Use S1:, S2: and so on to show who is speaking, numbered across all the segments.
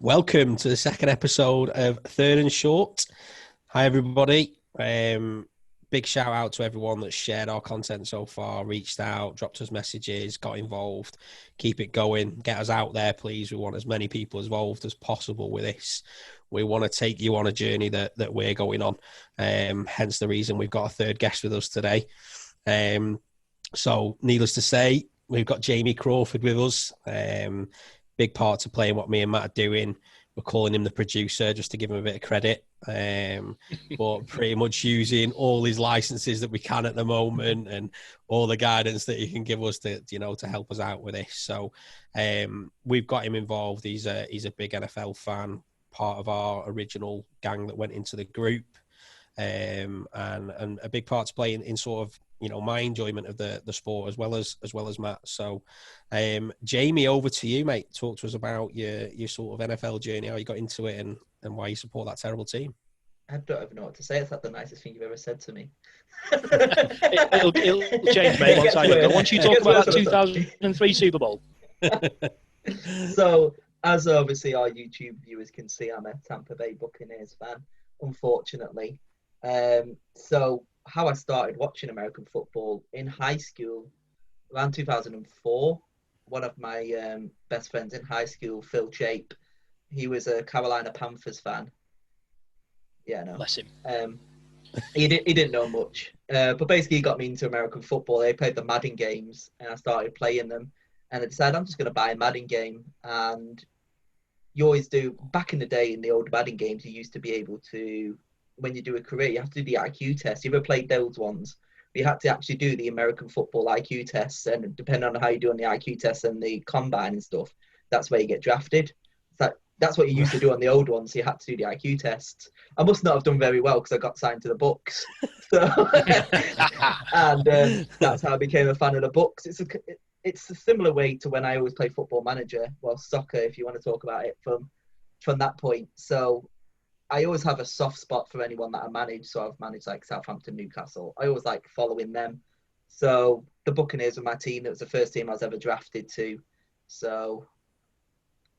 S1: Welcome to the second episode of Third and Short. Hi, everybody. Big shout out to everyone that's shared our content so far, reached out, dropped us messages, got involved. Keep it going. Get us out there, please. We want as many people involved as possible with this. We want to take you on a journey that we're going on. Hence the reason we've got a third guest with us today. So needless to say, we've got Jamie Crawford with us. Big part to play in what me and Matt are doing. We're calling him the producer just to give him a bit of credit. But pretty much using all his licenses that we can at the moment and all the guidance that he can give us to help us out with this. So we've got him involved. He's a big NFL fan, part of our original gang that went into the group. And a big part to play in sort of my enjoyment of the sport as well as Matt. So Jamie, over to you, mate. Talk to us about your sort of NFL journey, how you got into it and why you support that terrible team.
S2: I don't even know what to say. It's like the nicest thing you've ever said to me.
S3: it'll change, mate, once I go. Once you talk about that 2003 Super Bowl.
S2: So, as obviously our YouTube viewers can see, I'm a Tampa Bay Buccaneers fan, unfortunately. So how I started watching American football in high school, around 2004, one of my best friends in high school, Phil Chape, he was a Carolina Panthers fan. Yeah, no.
S3: Bless him.
S2: He didn't know much, but basically he got me into American football. They played the Madden games, and I started playing them. And I decided I'm just going to buy a Madden game. And you always do. Back in the day, in the old Madden games, you used to be able to, when you do a career, you have to do the IQ test. You ever played those ones? You had to actually do the American football IQ tests, and depending on how you do on the IQ tests and the combine and stuff, that's where you get drafted. That's what you used to do on the old ones. So you had to do the IQ tests. I must not have done very well because I got signed to the Bucs. So, and that's how I became a fan of the Bucs. It's a similar way to when I always play Football Manager, well, soccer, if you want to talk about it from that point. So I always have a soft spot for anyone that I manage. So I've managed like Southampton, Newcastle. I always like following them. So the Buccaneers were my team. It was the first team I was ever drafted to. So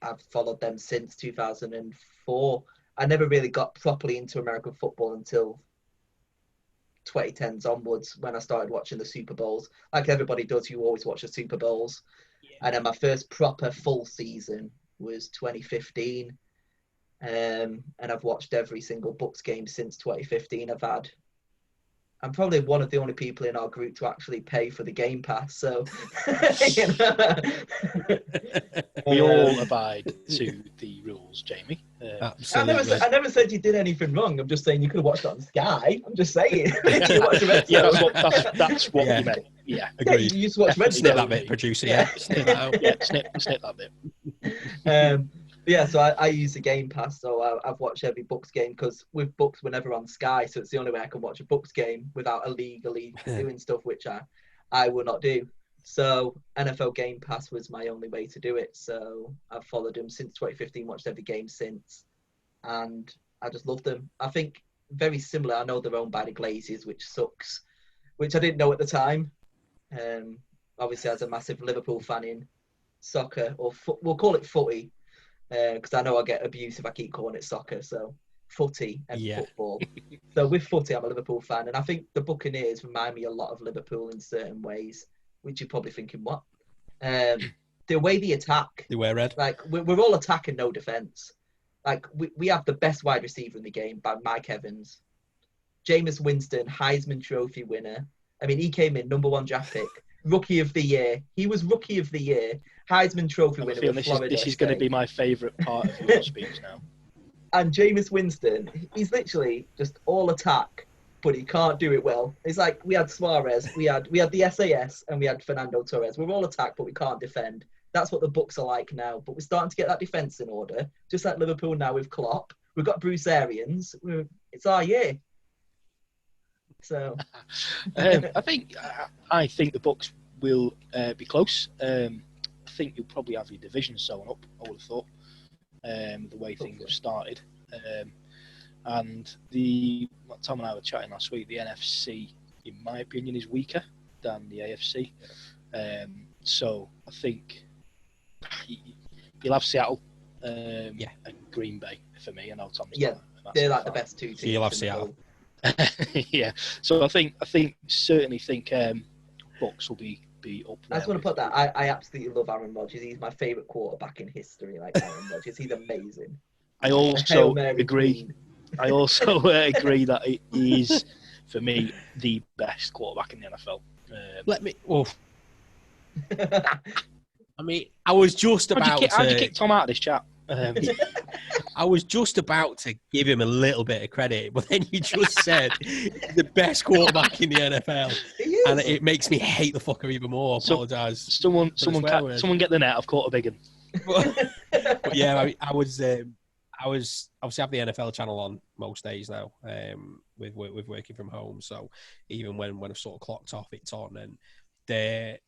S2: I've followed them since 2004. I never really got properly into American football until 2010s onwards when I started watching the Super Bowls. Like everybody does, you always watch the Super Bowls. Yeah. And then my first proper full season was 2015. And I've watched every single Bucs game since 2015. I'm probably one of the only people in our group to actually pay for the Game Pass. So
S3: we all abide to the rules, Jamie.
S1: Absolutely.
S2: I never said you did anything wrong. I'm just saying you could have watched it on Sky. I'm just saying.
S3: That's what you meant. Yeah,
S1: agreed.
S2: You used to watch Red
S1: Snip that bit, producer. Yeah, snip that out.
S3: Yeah, snip that bit.
S2: Yeah, so I use the Game Pass, so I've watched every Bucs game because with Bucs we're never on Sky, so it's the only way I can watch a Bucs game without illegally doing stuff which I will not do. So NFL Game Pass was my only way to do it. So I've followed them since 2015, watched every game since, and I just love them. I think very similar. I know they're owned by the Glazers, which sucks, which I didn't know at the time. Obviously, as a massive Liverpool fan in soccer, or we'll call it footy. Because I know I'll get abuse if I keep calling it soccer. So footy and football. So with footy, I'm a Liverpool fan. And I think the Buccaneers remind me a lot of Liverpool in certain ways, which you're probably thinking, what? The way they attack.
S1: They wear red.
S2: Like, we're all attack and no defence. Like, we have the best wide receiver in the game by Mike Evans. Jameis Winston, Heisman Trophy winner. I mean, he came in number 1 draft pick. Rookie of the year. He was Rookie of the Year. Heisman Trophy winner with Florida
S3: This is going to be my favourite part of your speech now.
S2: And Jameis Winston, he's literally just all attack, but he can't do it well. It's like we had Suarez, we had the SAS, and we had Fernando Torres. We're all attack, but we can't defend. That's what the Bucs are like now. But we're starting to get that defence in order, just like Liverpool now with Klopp. We've got Bruce Arians. It's our year. So,
S3: I think the Bucs will be close. I think you'll probably have your division sewn up, I would have thought, the way things have started. And Tom and I were chatting last week, the NFC, in my opinion, is weaker than the AFC. So I think you'll have Seattle and Green Bay for me. I know Tom's
S2: they're like the best two teams.
S1: So you'll have Seattle.
S3: Yeah, so I certainly think Bucks will be up there.
S2: I just want to put that. I absolutely love Aaron Rodgers. He's my favourite quarterback in history. Like Aaron Rodgers, he's amazing.
S3: I also agree. I also agree that he is, for me, the best quarterback in the NFL.
S1: I was just about to.
S3: How'd you kick Tom out of this chat?
S1: I was just about to give him a little bit of credit, but then you just said the best quarterback in the NFL, and it makes me hate the fucker even more. I apologise.
S3: Someone get the net. I've caught a big one.
S1: But yeah, I was obviously have the NFL channel on most days now, with working from home. So even when I've sort of clocked off, it's on, and they're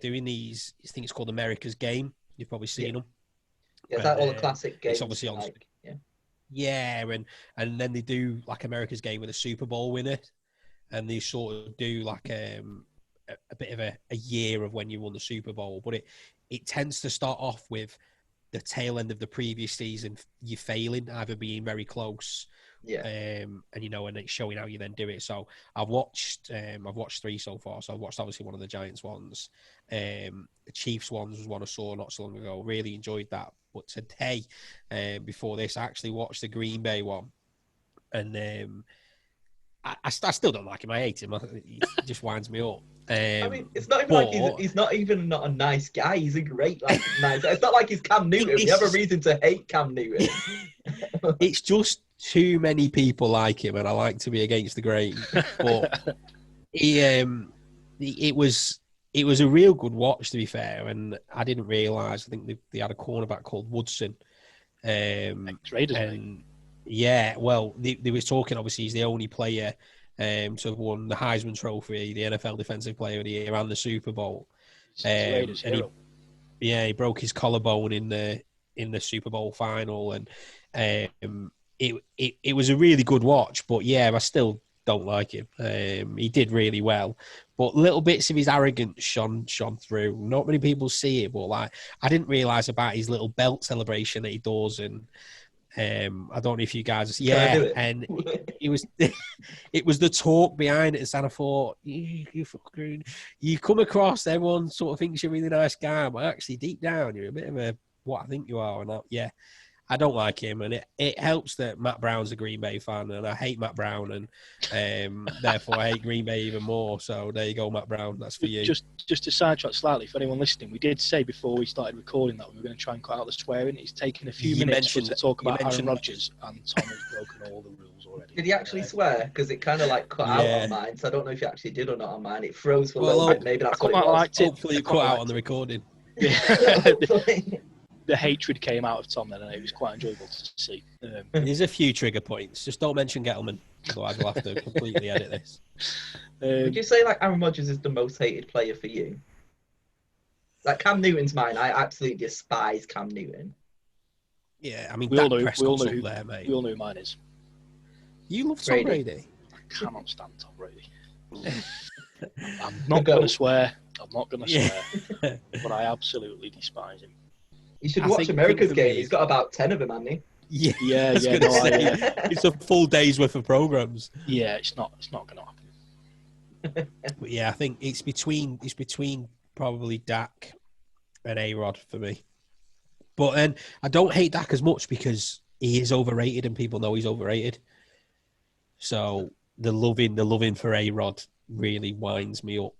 S1: doing these. I think it's called America's Game. You've probably seen them.
S2: Yeah, it's like all the classic games.
S1: It's obviously on. And then they do like America's Game with a Super Bowl winner, and they sort of do like a bit of a year of when you won the Super Bowl. But it tends to start off with the tail end of the previous season, you failing, either being very close, and it's showing how you then do it. So I've watched 3 so far. So I've watched obviously one of the Giants ones, the Chiefs ones was one I saw not so long ago. Really enjoyed that. But today, before this, I actually watched the Green Bay one, and I still don't like him. I hate him. He just winds me up.
S2: It's not even like he's not even not a nice guy. He's a great nice. It's not like he's Cam Newton. We have a reason to hate Cam Newton.
S1: It's just too many people like him, and I like to be against the grain. But it was a real good watch, to be fair. And I didn't realise. I think they had a cornerback called Woodson. Yeah, well, they was talking. Obviously, he's the only player to have won the Heisman Trophy, the NFL Defensive Player of the Year, and the Super Bowl. And he broke his collarbone in the Super Bowl final, and it was a really good watch. But yeah, I still don't like him. He did really well, but little bits of his arrogance shone through. Not many people see it, but like I didn't realise about his little belt celebration that he does, and I don't know if you guys, and it was it was the talk behind it, and I thought you come across, everyone sort of thinks you're a really nice guy, but actually deep down you're a bit of a what I think you are, and I don't like him, and it helps that Matt Brown's a Green Bay fan, and I hate Matt Brown, and therefore I hate Green Bay even more. So there you go, Matt Brown. That's for you.
S3: Just to sidetrack slightly, for anyone listening, we did say before we started recording that we were going to try and cut out the swearing. It's taken a few minutes to talk about Aaron Rodgers, and Tom has broken all the rules already.
S2: Did he actually swear? Because it kind of like cut out on mine, so I don't know if he actually did or not on mine. It froze for a little bit. Maybe that's what it was.
S1: Hopefully you cut out on the recording.
S3: The hatred came out of Tom then, and it was quite enjoyable to see.
S1: There's a few trigger points. Just don't mention Gettleman, otherwise we'll have to completely edit this.
S2: Would you say like Aaron Rodgers is the most hated player for you? Like Cam Newton's mine. I absolutely despise Cam Newton.
S1: Yeah, I mean,
S3: we all know who mine is.
S1: You love Tom Brady.
S3: I cannot stand Tom Brady. I'm not going to swear. But I absolutely despise him.
S2: You should watch America's Game. He's got about 10 of them, hasn't he?
S1: Yeah. It's a full day's worth of programs.
S3: Yeah, it's not going to happen.
S1: But yeah, I think it's between probably Dak and A-Rod for me. But then I don't hate Dak as much because he is overrated, and people know he's overrated. So the loving for A-Rod really winds me up.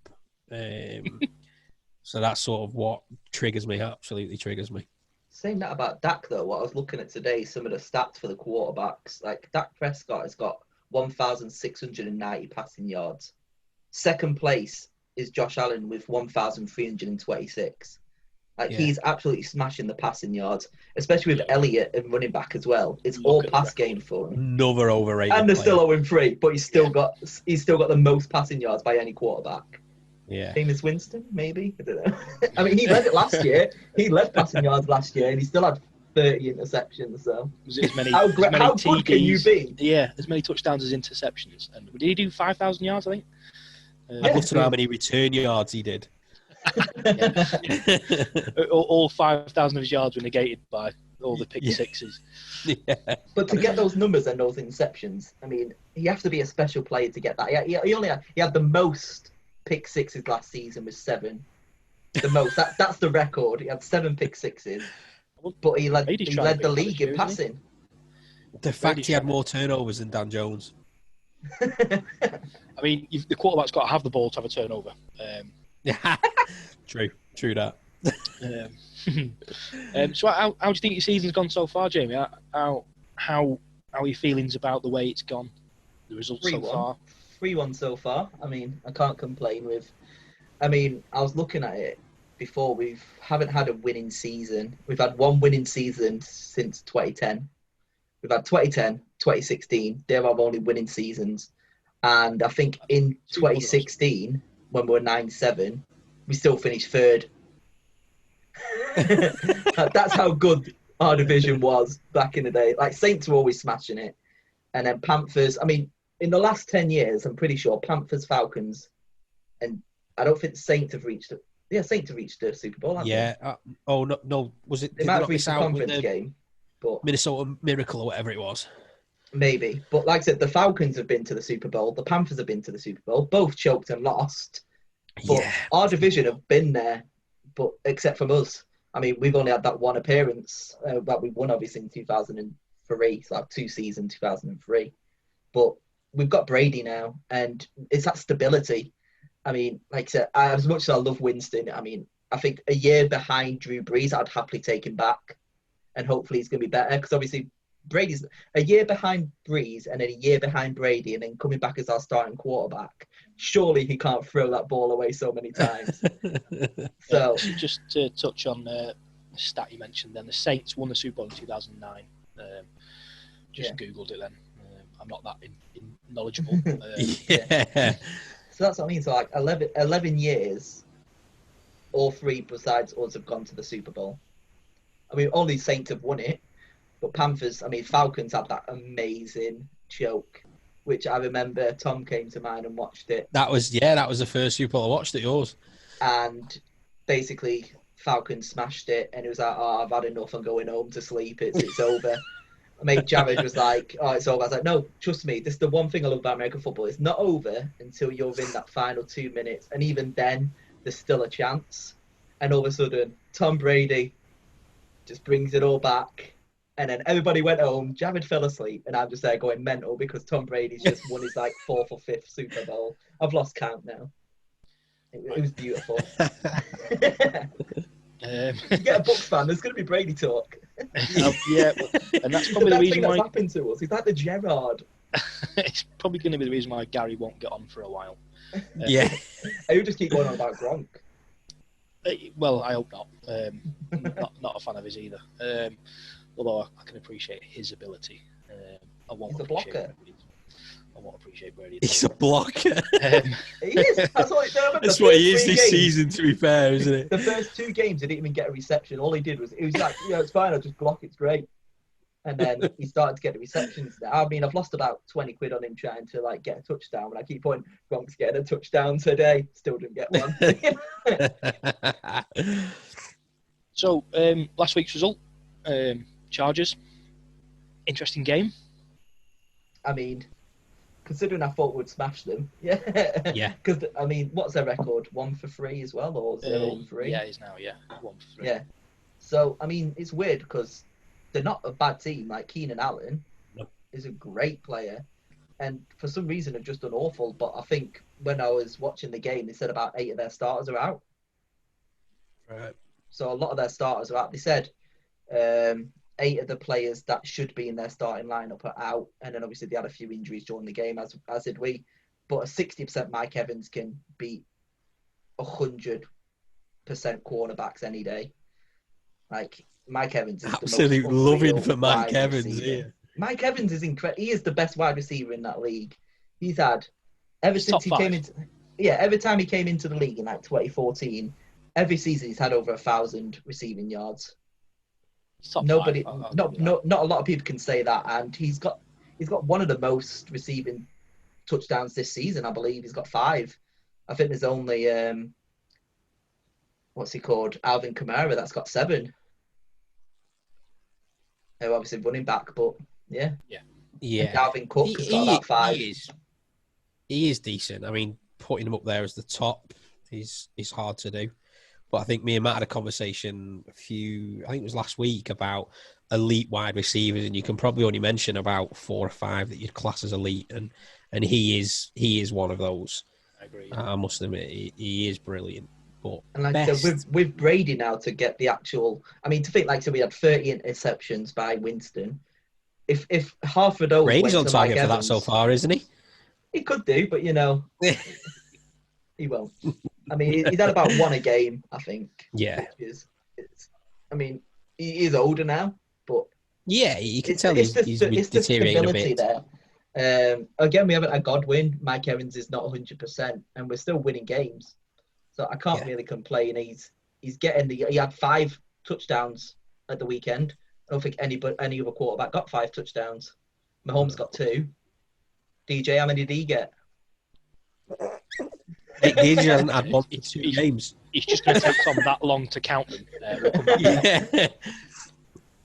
S1: So that's sort of what absolutely triggers me.
S2: Saying that about Dak, though, what I was looking at today, some of the stats for the quarterbacks, like Dak Prescott has got 1,690 passing yards. Second place is Josh Allen with 1,326. He's absolutely smashing the passing yards, especially with Elliott and running back as well. It's all pass game for him.
S1: Another overrated.
S2: And they're still 0-3, but he's still got the most passing yards by any quarterback.
S1: Yeah.
S2: Jameis Winston, maybe? I don't know. I mean, he led it last year. He led passing yards last year, and he still had 30 interceptions. So how good can you be?
S3: Yeah, as many touchdowns as interceptions. And did he do 5,000 yards, I think?
S1: I'd love to know how many return yards he did.
S3: All 5,000 of his yards were negated by all the pick sixes.
S1: Yeah.
S2: But to get those numbers and those interceptions, I mean, you have to be a special player to get that. He had the most pick sixes last season with 7. The most. That's the record. He had 7 pick sixes, but he led the league in passing.
S1: The fact he had more turnovers than Dan Jones.
S3: I mean, the quarterback's got to have the ball to have a turnover.
S1: True that.
S3: So how do you think your season's gone so far, Jamie? How are your feelings about the way it's gone? The results so far?
S2: 3-1 so far. I mean, I can't complain I was looking at it before. We haven't had a winning season. We've had one winning season since 2010. We've had 2010, 2016. They're our only winning seasons. And I think in 2016, when we were 9-7, we still finished 3rd. That's how good our division was back in the day. Like, Saints were always smashing it. And then Panthers, I mean, in the last 10 years, I'm pretty sure Panthers, Falcons, and I don't think Saints have reached it. Yeah, Saints have reached the Super Bowl, haven't they?
S1: No. Was it?
S2: They might have reached the conference game. But
S1: Minnesota Miracle or whatever it was.
S2: Maybe. But like I said, the Falcons have been to the Super Bowl. The Panthers have been to the Super Bowl. Both choked and lost. But our division have been there, but except from us. I mean, we've only had that one appearance that we won, obviously, in 2003. So like 2 seasons, 2003. But we've got Brady now, and it's that stability. I mean, like I said, as much as I love Winston, I mean, I think a year behind Drew Brees, I'd happily take him back. And hopefully he's going to be better, because obviously Brady's a year behind Brees and then a year behind Brady, and then coming back as our starting quarterback. Surely he can't throw that ball away so many times. So
S3: just to touch on the stat you mentioned, then the Saints won the Super Bowl in 2009. Googled it then. I'm not that knowledgeable.
S2: So that's what I mean. So like 11 years, all 3 besides us have gone to the Super Bowl. I mean, only Saints have won it, but Falcons had that amazing choke, which I remember Tom came to mind and watched it.
S1: That was the first Super Bowl I watched at yours.
S2: And basically, Falcons smashed it, and it was like, I've had enough, I'm going home to sleep, it's over. My mate Jared was like, it's over. I was like, no, trust me, this is the one thing I love about American football. It's not over until you're in that final 2 minutes, and even then, there's still a chance. And all of a sudden, Tom Brady just brings it all back, and then everybody went home. Jared fell asleep, and I'm just there going mental because Tom Brady's just won his 4th or 5th Super Bowl. I've lost count now. It was beautiful. You get a Bucs fan, there's going to be Brady talk.
S3: And that's probably the reason why
S2: that's happened to us. He's like the Gerrard.
S3: It's probably going to be the reason why Gary won't get on for a while.
S2: You just keep going on about Gronk.
S3: Well, I hope not. Not a fan of his either. Although I can appreciate his ability.
S2: He's a blocker.
S3: I won't appreciate Brady.
S1: He's a blocker.
S2: He is. That's
S1: what he is this season, to be fair, isn't it?
S2: The first 2 games, he didn't even get a reception. All he did was, like, it's fine, I'll just block, it's great. And then he started to get the receptions. I mean, I've lost about 20 quid on him trying to get a touchdown. And I keep pointing, Gronk's getting a touchdown today. Still didn't get one.
S3: So, last week's result, Chargers. Interesting game.
S2: I mean, considering I thought we'd smash them. Yeah. Because, I mean, what's their record? 1 for 3 as well, or 0 for 3?
S3: Yeah, he's now, 1 for 3.
S2: Yeah. So, I mean, it's weird because they're not a bad team. Like, Keenan Allen is a great player. And for some reason, have just done awful. But I think when I was watching the game, they said about 8 of their starters are out.
S1: Right.
S2: So a lot of their starters are out. They said 8 of the players that should be in their starting lineup are out. And then obviously they had a few injuries during the game, as did we. But a 60% Mike Evans can beat 100% cornerbacks any day. Like, Mike Evans is
S1: absolute
S2: the most
S1: loving for Mike Evans here.
S2: Mike Evans is incredible. He is the best wide receiver in that league. He's had ever since he came into every time he came into the league in 2014, every season he's had over 1,000 receiving yards. Nobody, not a lot of people can say that, and he's got one of the most receiving touchdowns this season. I believe he's got 5. I think there's only what's he called, Alvin Kamara, that's got 7. obviously running back, but yeah.
S1: Yeah.
S2: Dalvin Cook has got about 5.
S1: He is decent. I mean, putting him up there as the top is hard to do. But I think me and Matt had a conversation I think it was last week, about elite wide receivers, and you can probably only mention about 4 or 5 that you'd class as elite, and he is one of those.
S3: I agree.
S1: I must admit, he is brilliant. But
S2: and like I said, with Brady now to get the actual, I mean, to think like so we had 30 interceptions by Winston. If half of those
S1: Brady's on
S2: went to
S1: target
S2: Mike
S1: for
S2: Evans,
S1: that so far, isn't he?
S2: He could do, but he won't. I mean, he's had about 1 a game, I think.
S1: Yeah.
S2: I mean, he is older now, but
S1: yeah, you can tell he's deteriorating a bit.
S2: There. Again, we haven't had Godwin. Mike Evans is not 100%, and we're still winning games. So I can't really complain. He's getting he had 5 touchdowns at the weekend. I don't think any other quarterback got 5 touchdowns. Mahomes got 2. DJ, how many did he get?
S1: DJ hasn't had 1 in 2 games.
S3: He's just going to take Tom that long to count them. We'll come back.
S1: Yeah.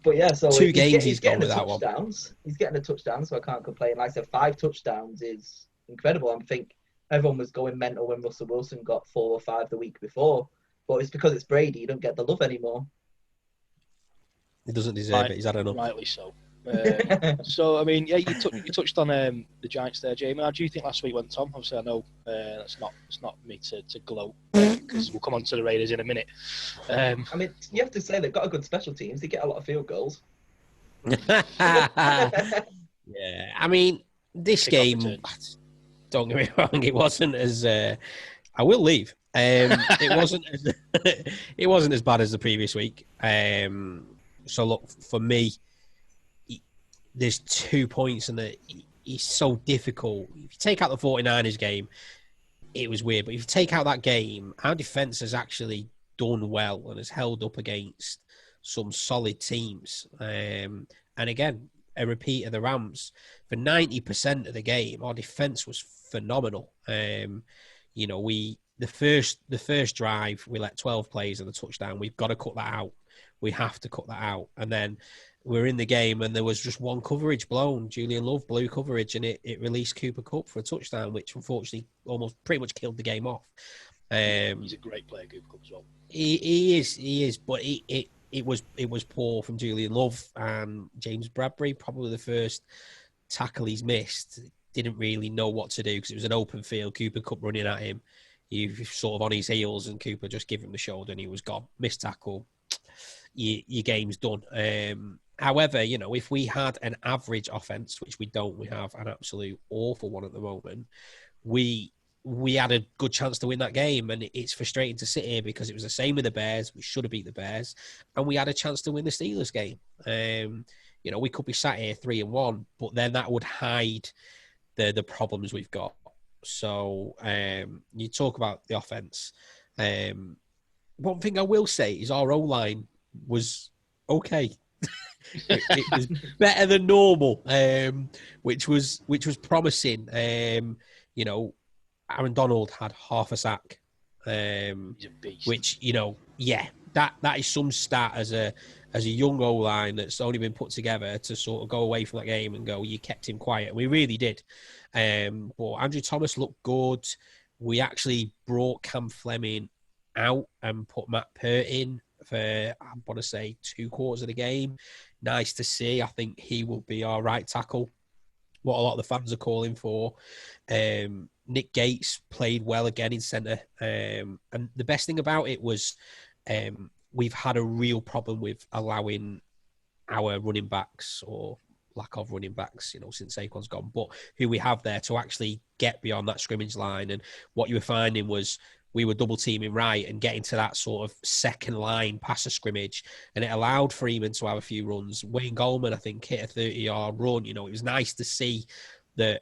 S2: But yeah, so
S1: 2 games he's
S2: getting
S1: got with
S2: the
S1: that one.
S2: touchdowns. He's getting a touchdown, so I can't complain. Like I said, 5 touchdowns is incredible. I think everyone was going mental when Russell Wilson got 4 or 5 the week before. But it's because it's Brady. You don't get the love anymore.
S1: He doesn't deserve it. He's had enough.
S3: Rightly so. So, I mean, yeah, you touched on the Giants there, Jamie. How do you think last week went, Tom? Obviously, I know it's not me to gloat, because we'll come on to the Raiders in a minute.
S2: I mean, you have to say they've got a good special teams. They get a lot of field goals.
S1: Yeah, I mean, this game, don't get me wrong, it wasn't as... I will leave. It wasn't as bad as the previous week. So, look, for me, there's 2 points, and it's so difficult. If you take out the 49ers game, it was weird. But if you take out that game, our defense has actually done well and has held up against some solid teams. And again, a repeat of the Rams. For 90% of the game, our defense was phenomenal. The first drive, we let 12 plays and a touchdown. We've got to cut that out. We have to cut that out. And then we're in the game, and there was just one coverage blown. Julian Love blew coverage, and it released Cooper Kupp for a touchdown, which unfortunately almost pretty much killed the game off.
S3: He's a great player, Cooper Kupp, as well.
S1: He is, but it was poor from Julian Love, and James Bradbury, probably the first tackle he's missed, didn't really know what to do because it was an open field. Cooper Kupp running at him, he was sort of on his heels, and Cooper just gave him the shoulder, and he was gone. Missed tackle. Your game's done. However, if we had an average offense, which we don't, we have an absolute awful one at the moment, we had a good chance to win that game. And it's frustrating to sit here because it was the same with the Bears. We should have beat the Bears, and we had a chance to win the Steelers game. We could be sat here 3-1, but then that would hide the problems we've got. So you talk about the offense. One thing I will say is our O-line was okay. it was better than normal, which was promising. Aaron Donald had half a sack, which that is some stat as a young O-line that's only been put together to sort of go away from that game and go, you kept him quiet. We really did. But Andrew Thomas looked good. We actually brought Cam Fleming out and put Matt Peart in for, I want to say, 2 quarters of the game. Nice to see. I think he will be our right tackle, what a lot of the fans are calling for. Nick Gates played well again in centre. And the best thing about it was we've had a real problem with allowing our running backs, or lack of running backs, since Saquon's gone, but who we have there to actually get beyond that scrimmage line. And what you were finding was we were double teaming right and getting to that sort of second line past the scrimmage, and it allowed Freeman to have a few runs. Wayne Goldman, I think, hit a 30-yard run. It was nice to see that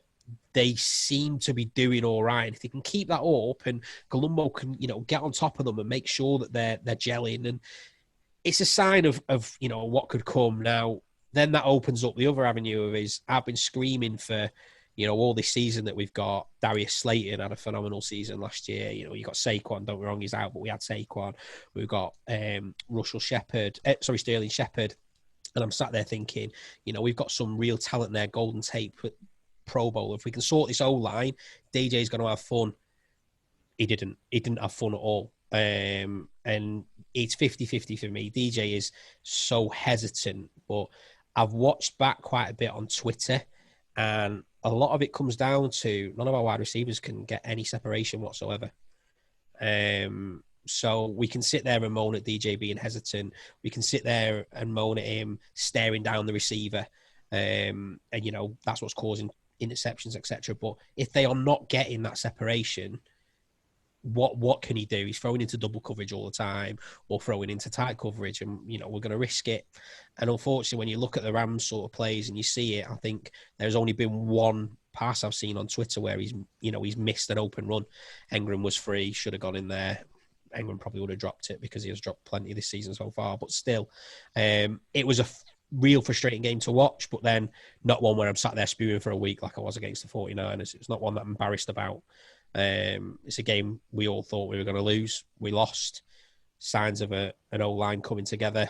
S1: they seem to be doing all right. And if they can keep that up, and Colombo can, get on top of them and make sure that they're gelling, and it's a sign of what could come. Now, then that opens up the other avenue of I've been screaming for, all this season that we've got. Darius Slayton had a phenomenal season last year. You got Saquon, don't get me wrong, he's out, but we had Saquon. We've got Sterling Shepard. And I'm sat there thinking, we've got some real talent there, Golden Tate, Pro Bowl. If we can sort this O-line, DJ's going to have fun. He didn't have fun at all. And it's 50-50 for me. DJ is so hesitant, but I've watched back quite a bit on Twitter, and a lot of it comes down to none of our wide receivers can get any separation whatsoever. So we can sit there and moan at DJ being hesitant. We can sit there and moan at him staring down the receiver. And, that's what's causing interceptions, etc. But if they are not getting that separation, what can he do? He's throwing into double coverage all the time or throwing into tight coverage, and we're going to risk it. And unfortunately, when you look at the Rams sort of plays and you see it, I think there's only been one pass I've seen on Twitter where he's missed an open run. Engram was free, should have gone in there. Engram probably would have dropped it because he has dropped plenty this season so far, but still, it was a real frustrating game to watch, but then not one where I'm sat there spewing for a week like I was against the 49ers. It's not one that I'm embarrassed about. It's a game we all thought we were going to lose. We lost. Signs of an O-line coming together.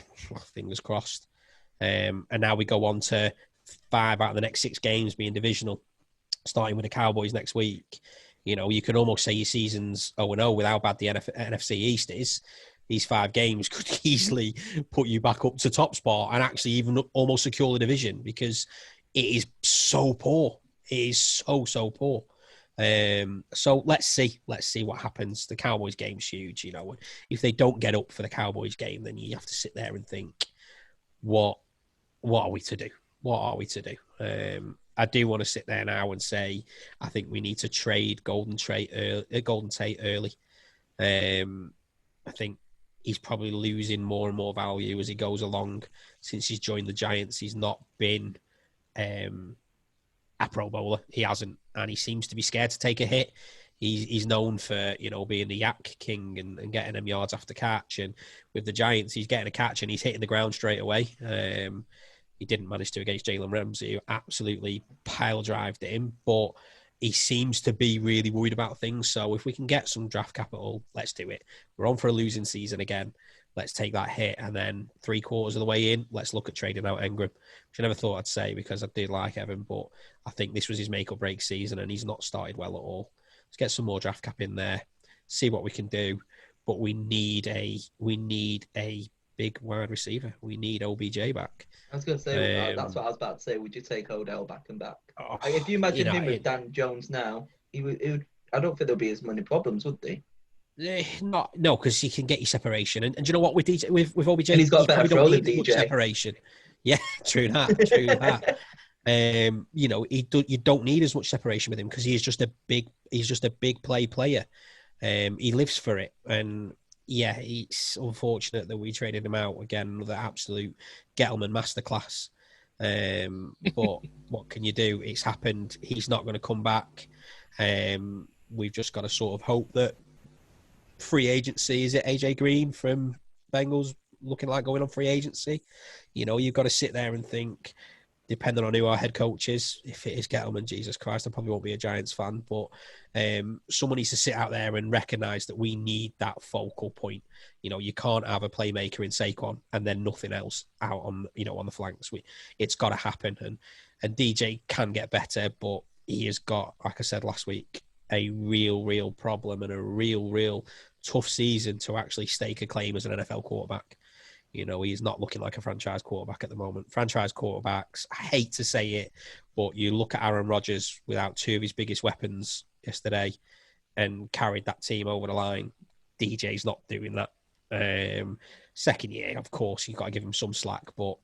S1: Fingers crossed. And now we go on to 5 out of the next 6 games being divisional, starting with the Cowboys next week. You can almost say your season's 0-0 with how bad the NFC East is. These 5 games could easily put you back up to top spot and actually even almost secure the division, because it is so poor. It is so poor. So let's see what happens. The Cowboys game's huge. If they don't get up for the Cowboys game, then you have to sit there and think, what are we to do? What are we to do? I do want to sit there now and say, I think we need to trade Golden Tate early. I think he's probably losing more and more value as he goes along. Since he's joined the Giants, he's not been a Pro Bowler. He hasn't, and he seems to be scared to take a hit. He's known for being the yak king and getting them yards after catch. And with the Giants, he's getting a catch and he's hitting the ground straight away. He didn't manage to against Jalen Ramsey, who absolutely pile drived him, but he seems to be really worried about things. So if we can get some draft capital, let's do it. We're on for a losing season again. Let's take that hit, and then 3/4 of the way in, let's look at trading out Engram, which I never thought I'd say because I did like Evan, but I think this was his make or break season and he's not started well at all. Let's get some more draft cap in there, see what we can do, but we need a big wide receiver. We need OBJ back.
S2: I was going to say, that's what I was about to say. Would you take Odell back and back? If you imagine him with Dan Jones now, he would. I don't think there'll be as many problems, would they?
S1: No, because he can get you separation, and do you know what with DJ, with OBJ,
S2: and he's got better throw than DJ.
S1: Much separation. Yeah, true that. You don't need as much separation with him because he's just a big play player. He lives for it, and yeah, it's unfortunate that we traded him out again. Another absolute Gettleman masterclass. But what can you do? It's happened. He's not going to come back. We've just got to sort of hope that free agency, is it AJ Green from Bengals looking like going on free agency? You've got to sit there and think, depending on who our head coach is, if it is Gettleman, Jesus Christ, I probably won't be a Giants fan, but someone needs to sit out there and recognise that we need that focal point. You can't have a playmaker in Saquon and then nothing else out on the flanks. It's got to happen, and DJ can get better, but he has got, like I said last week, a real problem and a real tough season to actually stake a claim as an NFL quarterback. He's not looking like a franchise quarterback at the moment. Franchise quarterbacks, I hate to say it, but you look at Aaron Rodgers without 2 of his biggest weapons yesterday and carried that team over the line. DJ's not doing that. Second year, of course, you've got to give him some slack, but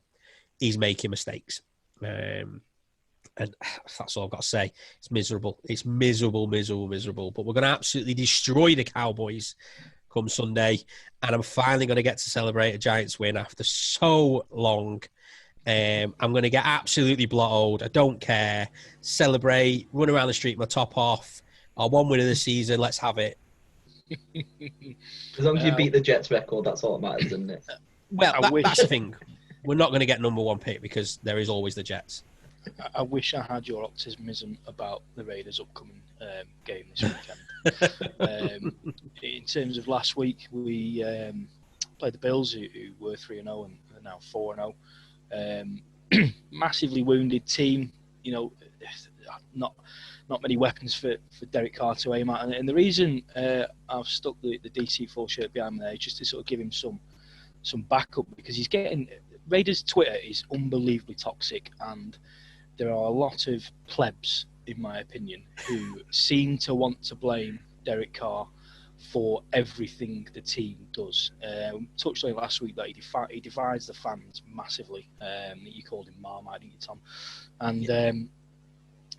S1: he's making mistakes. And that's all I've got to say. It's miserable. It's miserable. But we're going to absolutely destroy the Cowboys come Sunday, and I'm finally going to get to celebrate a Giants win after so long. I'm going to get absolutely blottoed. I don't care. Celebrate, run around the street with my top off. Our 1 win of the season. Let's have it.
S2: As long as you beat the Jets record, that's all that matters, isn't it?
S1: Well, that's the thing. We're not going to get number 1 pick because there is always the Jets.
S3: I wish I had your optimism about the Raiders' upcoming game this weekend. In terms of last week, we played the Bills, who were 3-0 and are now 4-0. Massively wounded team. You know, not many weapons for Derek Carr to aim at. And the reason I've stuck the DC4 shirt behind me there is just to sort of give him some backup, because he's getting... Raiders Twitter is unbelievably toxic, and there are a lot of plebs, in my opinion, who seem to want to blame Derek Carr for everything the team does. We touched on it last week that he divides the fans massively. You called him Marmite, didn't you, Tom? And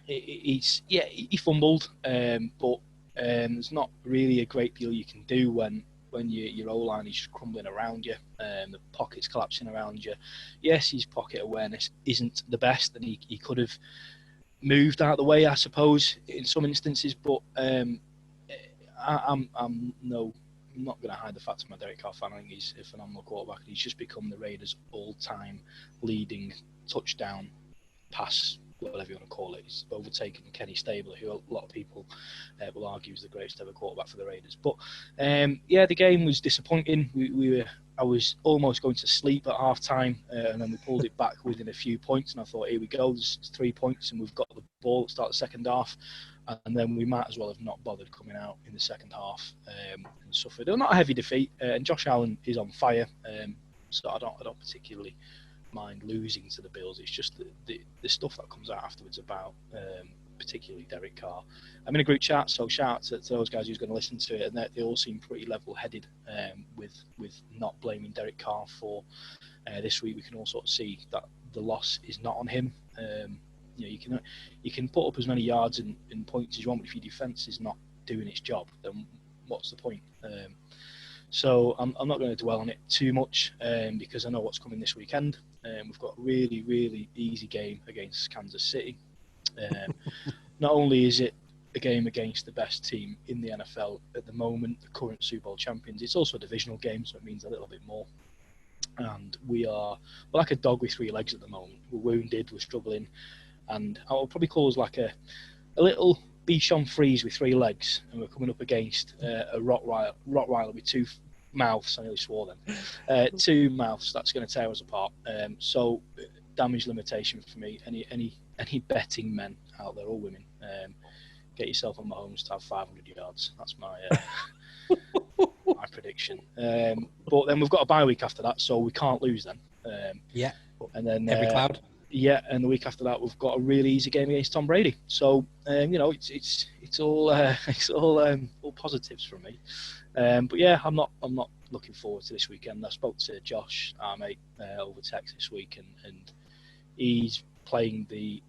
S3: he fumbled, but there's not really a great deal you can do when your O-line is just crumbling around you, the pocket's collapsing around you. Yes, his pocket awareness isn't the best, and he could have moved out of the way, I suppose, in some instances, but I'm not going to hide the fact I'm a Derek Carr fan. I think he's a phenomenal quarterback. He's just become the Raiders' all-time leading touchdown pass, whatever you want to call it. He's overtaken Kenny Stabler, who a lot of people will argue is the greatest ever quarterback for the Raiders. But the game was disappointing. I was almost going to sleep at half time, and then we pulled it back within a few points, and I thought, here we go, there's 3 points, and we've got the ball at the start of the second half. And then we might as well have not bothered coming out in the second half and suffered. Not a heavy defeat, and Josh Allen is on fire, so I don't particularly mind losing to the Bills. It's just the stuff that comes out afterwards about particularly Derek Carr. I'm in a group chat, so shout out to those guys who's going to listen to it, and they all seem pretty level-headed with not blaming Derek Carr for this week. We can all sort of see that the loss is not on him. You can put up as many yards and points as you want, but if your defence is not doing its job, then what's the point? So I'm not going to dwell on it too much because I know what's coming this weekend. We've got a really, really easy game against Kansas City. Not only is it a game against the best team in the NFL at the moment, the current Super Bowl champions, it's also a divisional game, so it means a little bit more. And we're like a dog with 3 legs at the moment. We're wounded, we're struggling, and I would probably call us like a little Bichon Frise with 3 legs, and we're coming up against a Rottweiler with 2 mouths. I nearly swore then. 2 mouths. That's going to tear us apart. So damage limitation for me. Any betting men out there, or women, get yourself on Mahomes to have 500 yards. That's my my prediction. But then we've got a bye week after that, so we can't lose then. And then
S1: every cloud.
S3: Yeah, and the week after that we've got a really easy game against Tom Brady. So it's all positives for me. But yeah, I'm not looking forward to this weekend. I spoke to Josh, our mate, over text this week, and he's playing the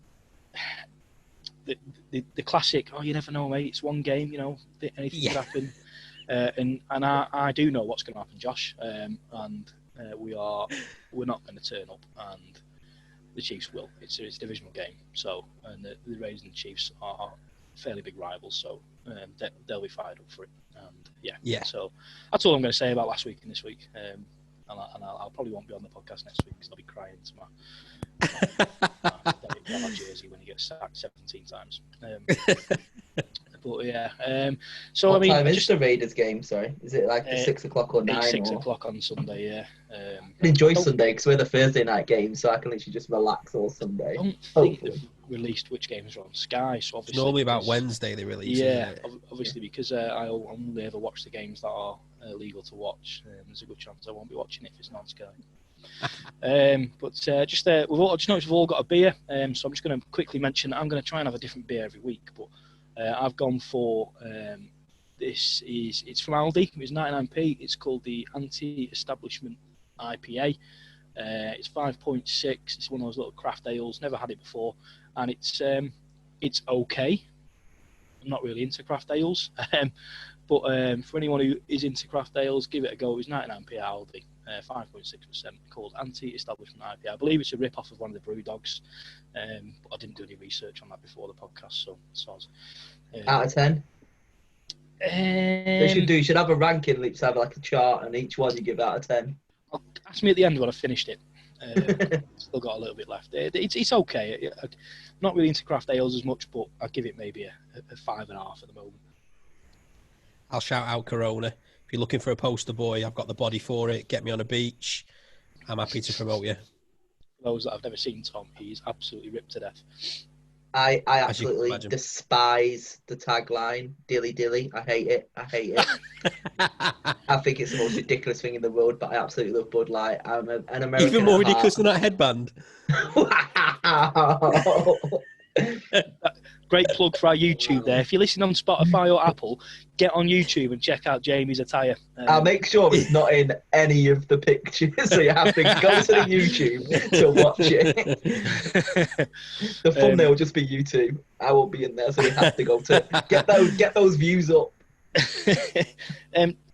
S3: classic. Oh, you never know, mate. It's one game. Anything could happen. And I do know what's going to happen, Josh. And we're not going to turn up, and the Chiefs will. It's a divisional game, so, and the Raiders and the Chiefs are fairly big rivals, so they'll be fired up for it. And yeah. So that's all I'm going to say about last week and this week. And I'll probably won't be on the podcast next week because I'll be crying to my jersey when he gets sacked 17 times. But yeah, so
S2: what time is the Raiders game? Sorry, is it like 6 o'clock or 9?
S3: It's 6 o'clock on Sunday. Yeah.
S2: Enjoy Sunday because we're the Thursday night game, so I can literally just relax all Sunday.
S3: I don't think they've released which games are on Sky. So obviously,
S1: it's normally about Wednesday they release.
S3: Yeah, obviously because I only ever watch the games that are legal to watch. There's a good chance I won't be watching it if it's not on Sky. We've all got a beer, so I'm just going to quickly mention I'm going to try and have a different beer every week, but I've gone for it's from Aldi. It was 99p. It's called the Anti-Establishment IPA. It's 5.6. It's one of those little craft ales. Never had it before, and it's okay. I'm not really into craft ales, but for anyone who is into craft ales, give it a go. It was 99p at Aldi. 5.6%, called Anti-Establishment IPA. I believe it's a rip-off of one of the brew dogs, but I didn't do any research on that before the podcast, so
S2: out of 10? You should have a ranking, let's have like a chart, and each one you give out of 10.
S3: Ask me at the end when I finished it. Still got a little bit left. It's okay. I'm not really into craft ales as much, but I'd give it maybe a 5.5 at the moment.
S1: I'll shout out Corona. If you're looking for a poster boy, I've got the body for it. Get me on a beach. I'm happy to promote you.
S3: For those that have never seen Tom, he's absolutely ripped to death.
S2: I
S1: As you can
S2: absolutely
S1: imagine.
S2: despise the tagline, dilly dilly. I hate it. I think it's the most ridiculous thing in the world, but I absolutely love Bud Light. I'm an American
S1: Even more
S2: at
S1: ridiculous
S2: heart.
S1: than that headband.
S2: Wow.
S3: Great plug for our YouTube there. If you're listening on Spotify or Apple, get on YouTube and check out Jamie's attire.
S2: I'll make sure it's not in any of the pictures, so you have to go to the YouTube to watch it. The thumbnail will just be you two. I won't be in there, so you have to go to get those views up.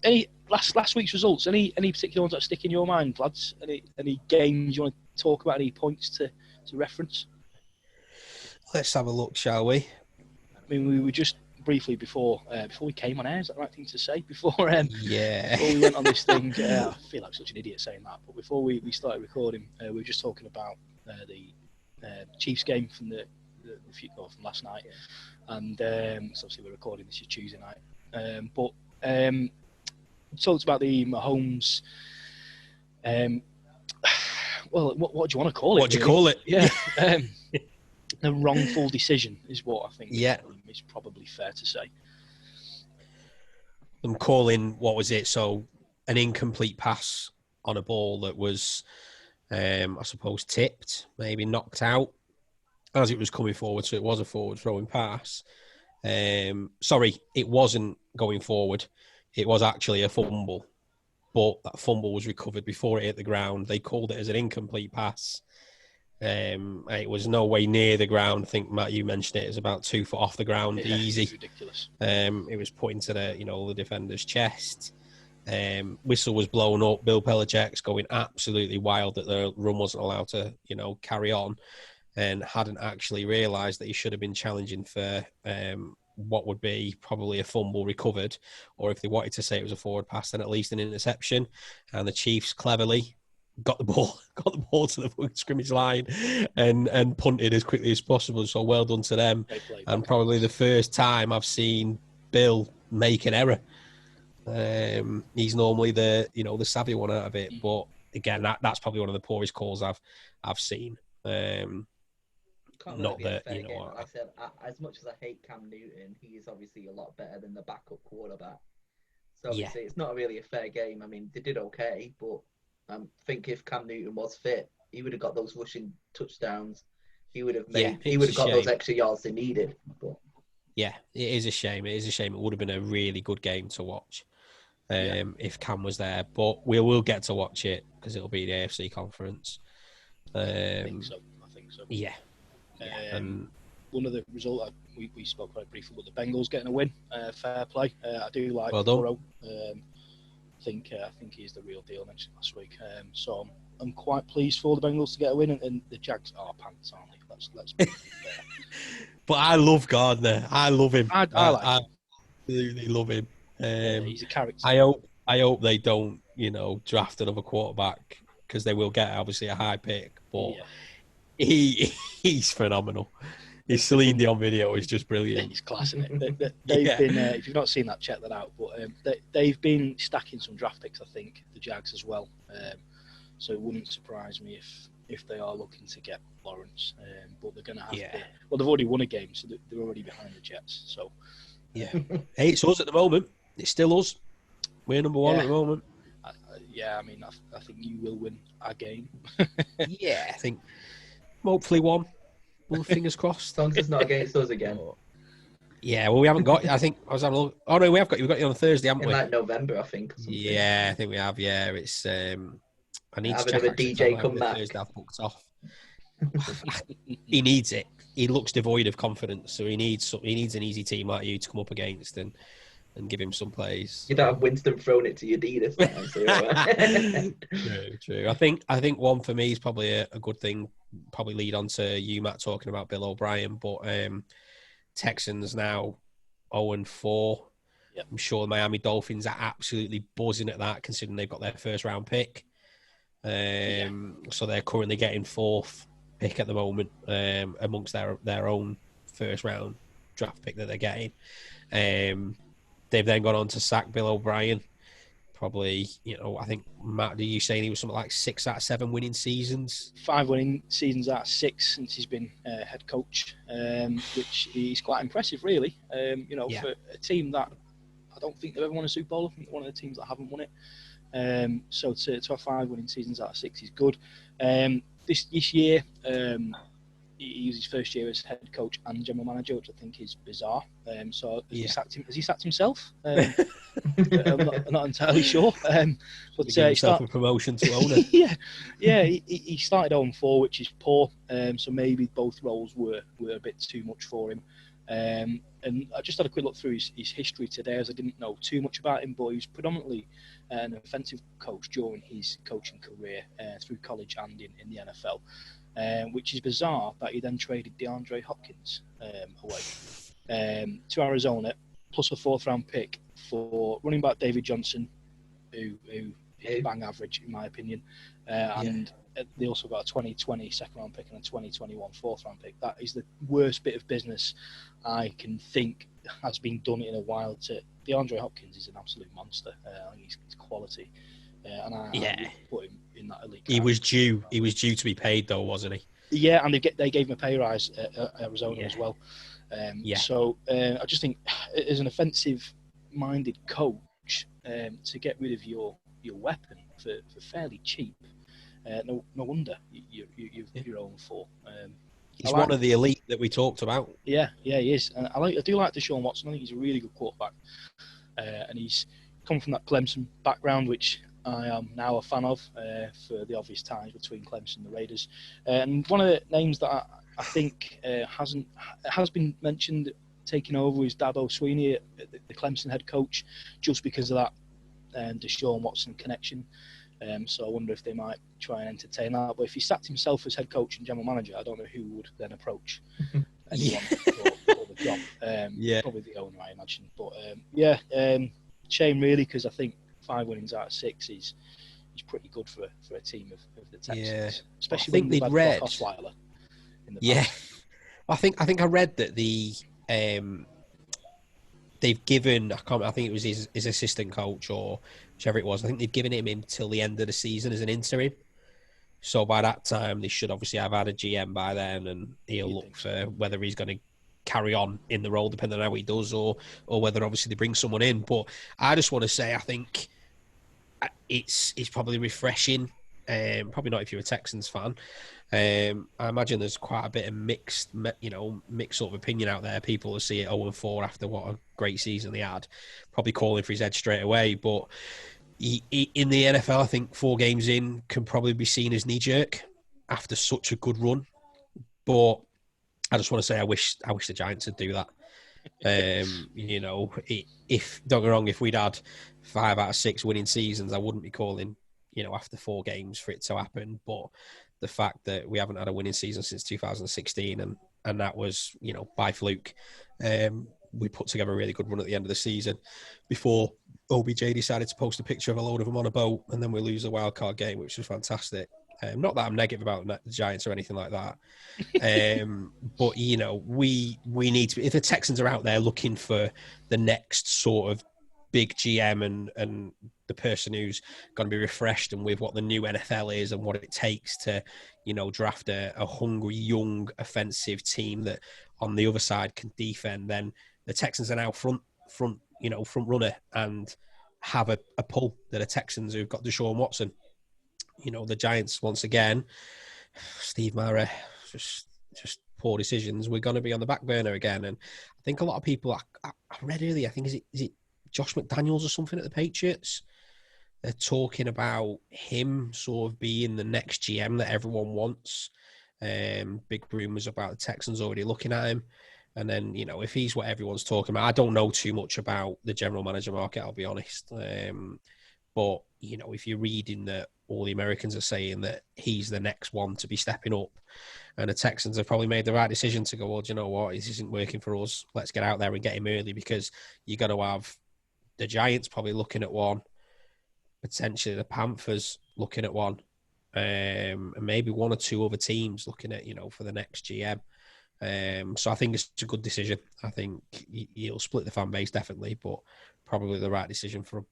S3: Any last week's results? Any particular ones that stick in your mind, lads? Any games you want to talk about? Any points to reference?
S1: Let's have a look, shall we?
S3: I mean, we were just briefly before we came on air. Is that the right thing to say? Before we went on this thing, I feel like such an idiot saying that. But before we started recording, we were just talking about the Chiefs game from from last night, and so obviously we're recording this is Tuesday night. But talked about the Mahomes. Well, what do you want to call it?
S1: What do you call it?
S3: Yeah. A wrongful decision is what I think is probably fair to say.
S1: I'm calling, what was it? So, an incomplete pass on a ball that was, I suppose, tipped, maybe knocked out as it was coming forward. So, it was a forward throwing pass. Sorry, it wasn't going forward. It was actually a fumble. But that fumble was recovered before it hit the ground. They called it as an incomplete pass. It was no way near the ground. I think, Matt, you mentioned it was about 2 foot off the ground, easy.
S3: It's ridiculous.
S1: It was put into the defender's chest. Whistle was blown up. Bill Belichick's going absolutely wild that the run wasn't allowed to, carry on, and hadn't actually realised that he should have been challenging for what would be probably a fumble recovered, or if they wanted to say it was a forward pass, then at least an interception. And the Chiefs cleverly got the ball to the scrimmage line and punted as quickly as possible. So well done to them. And probably the first time I've seen Bill make an error. He's normally the savvy one out of it, but again, that's probably one of the poorest calls I've seen. Not that
S2: like I said, as much as I hate Cam Newton, he is obviously a lot better than the backup quarterback. So obviously, it's not really a fair game. I mean, they did okay, but I think if Cam Newton was fit, he would have got those rushing touchdowns. He would have got those extra yards they needed. But
S1: yeah, it is a shame. It is a shame. It would have been a really good game to watch if Cam was there. But we will get to watch it because it'll be the AFC conference.
S3: I think so.
S1: Yeah.
S3: One of the results we spoke quite briefly about the Bengals getting a win. Fair play. I do like
S1: Burrow.
S3: I think he's the real deal. I mentioned last week. So I'm quite pleased for the Bengals to get a win, and the Jags are pants, aren't they? Let's be fair.
S1: But I love Gardner. I love him.
S3: I like him.
S1: Absolutely love him.
S3: He's a character.
S1: I hope they don't draft another quarterback, because they will get obviously a high pick. But he's phenomenal. His Celine Dion video is just brilliant.
S3: He's class, isn't it? They've been, if you've not seen that, check that out. But they've been stacking some draft picks, I think, the Jags as well. So it wouldn't surprise me if they are looking to get Lawrence. But they're going to have to. Well, they've already won a game, so they're already behind the Jets. So
S1: hey, it's us at the moment. It's still us. We're number one at the moment.
S3: I mean, I think you will win our game.
S1: I think hopefully one. Well, fingers crossed.
S2: As long as it's not against us again.
S1: Yeah, well, we haven't got. I think I was having a look. Oh no, we have got. We've got you on Thursday, haven't we?
S2: In like November, I think.
S1: Yeah, I think we have. Yeah, it's. I need to check.
S2: Have a DJ come back.
S1: Thursday I've booked off. He needs it. He looks devoid of confidence, so he needs an easy team like you to come up against and give him some plays.
S2: You don't have Winston throwing it to your Adidas.
S1: True. I think one for me is probably a good thing. Probably lead on to you, Matt, talking about Bill O'Brien. But Texans now 0-4.
S3: Yep.
S1: I'm sure the Miami Dolphins are absolutely buzzing at that, considering they've got their first round pick. So they're currently getting 4th pick at the moment amongst their own first round draft pick that they're getting. They've then gone on to sack Bill O'Brien. probably, I think, Matt, are you saying he was something like 6 out of 7 winning seasons?
S3: 5 winning seasons out of 6 since he's been head coach, which is quite impressive, really. For a team that I don't think they've ever won a Super Bowl. I think one of the teams that haven't won it. So to have 5 winning seasons out of 6 is good. This year, he was his first year as head coach and general manager, which I think is bizarre. So has he sacked himself? I'm not entirely sure. But
S1: he himself a promotion to owner.
S3: He started 0-4, which is poor. So maybe both roles were a bit too much for him. And I just had a quick look through his history today, as I didn't know too much about him, but he was predominantly an offensive coach during his coaching career through college and in the NFL. Which is bizarre that he then traded DeAndre Hopkins away to Arizona, plus a 4th-round pick for running back David Johnson, who is bang average in my opinion, and they also got a 2020 second-round pick and a 2021 4th-round pick. That is the worst bit of business I can think has been done in a while. DeAndre Hopkins is an absolute monster. I think he's quality. And I would put him in that elite.
S1: He was due to be paid, though, wasn't he?
S3: Yeah, and they gave him a pay rise at Arizona as well. So I just think, as an offensive-minded coach, to get rid of your weapon for fairly cheap, no wonder you're 0-4.
S1: He's one of the elite that we talked about.
S3: Yeah, he is. And I do like Deshaun Watson. I think he's a really good quarterback, and he's come from that Clemson background, which I am now a fan of for the obvious ties between Clemson and the Raiders. And one of the names that I think has been mentioned taking over is Dabo Swinney, the Clemson head coach, just because of that Deshaun Watson connection. So I wonder if they might try and entertain that. But if he sacked himself as head coach and general manager, I don't know who would then approach anyone for the job. Probably the owner, I imagine. But shame really, because I think 5 winnings out of 6 is pretty good for a team of the Texans, especially when they've had Brock Osweiler in the past.
S1: I think I read that they've given, I think it was his assistant coach or whichever it was, I think they've given him until the end of the season as an interim. So by that time, they should obviously have had a GM by then, and he'll look for whether he's going to carry on in the role, depending on how he does, or whether obviously they bring someone in. But I just want to say, I think it's probably refreshing. Probably not if you're a Texans fan. I imagine there's quite a bit of mixed sort of opinion out there. People will see it 0-4 after what a great season they had, probably calling for his head straight away. But he, in the NFL, I think 4 games in can probably be seen as knee-jerk after such a good run. But I just want to say I wish the Giants would do that. If don't get me wrong, if we'd had 5 out of 6 winning seasons, I wouldn't be calling, after 4 games for it to happen. But the fact that we haven't had a winning season since 2016, and that was, by fluke, we put together a really good run at the end of the season before OBJ decided to post a picture of a load of them on a boat, and then we lose the wild card game, which was fantastic. Not that I'm negative about the Giants or anything like that. But, we need to, if the Texans are out there looking for the next sort of big GM and the person who's going to be refreshed and with what the new NFL is and what it takes to, draft a hungry, young, offensive team that on the other side can defend, then the Texans are now front runner and have a pull that the Texans who've got Deshaun Watson. The Giants, once again, Steve Mara, just poor decisions. We're going to be on the back burner again. And I think a lot of people, I read earlier, I think, is it Josh McDaniels or something at the Patriots? They're talking about him sort of being the next GM that everyone wants. Big rumours about the Texans already looking at him. And then, if he's what everyone's talking about, I don't know too much about the general manager market, I'll be honest. But, if you're reading that all the Americans are saying that he's the next one to be stepping up, and the Texans have probably made the right decision to go, well, do you know what? This isn't working for us. Let's get out there and get him early, because you're going to have the Giants probably looking at one, potentially the Panthers looking at one, and maybe 1 or 2 other teams looking at, for the next GM. So I think it's a good decision. I think he'll split the fan base, definitely, but probably the right decision for him.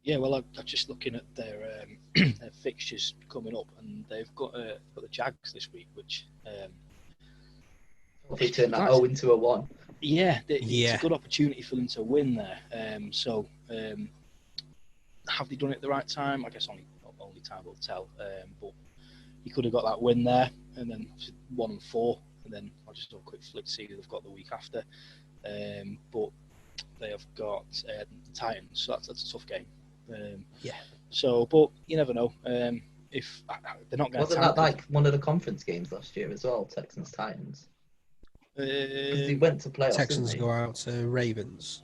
S3: Yeah, well, I'm just looking at their their fixtures coming up, and they've got the Jags this week, which
S2: They turned that 0 into a 1.
S3: yeah, it's
S1: Yeah.
S3: a good opportunity for them to win there. So have they done it at the right time? I guess only time will tell. But you could have got that win there, and then 1-4, and then I'll just do a quick flick to see who they've got the week after. But they have got the Titans, so that's a tough game.
S1: Yeah.
S3: So, but you never know. If they're not going to.
S2: Wasn't that like one of the conference games last year as well? Texans Titans. Because they went to playoffs.
S1: Texans
S2: didn't
S1: go out to Ravens.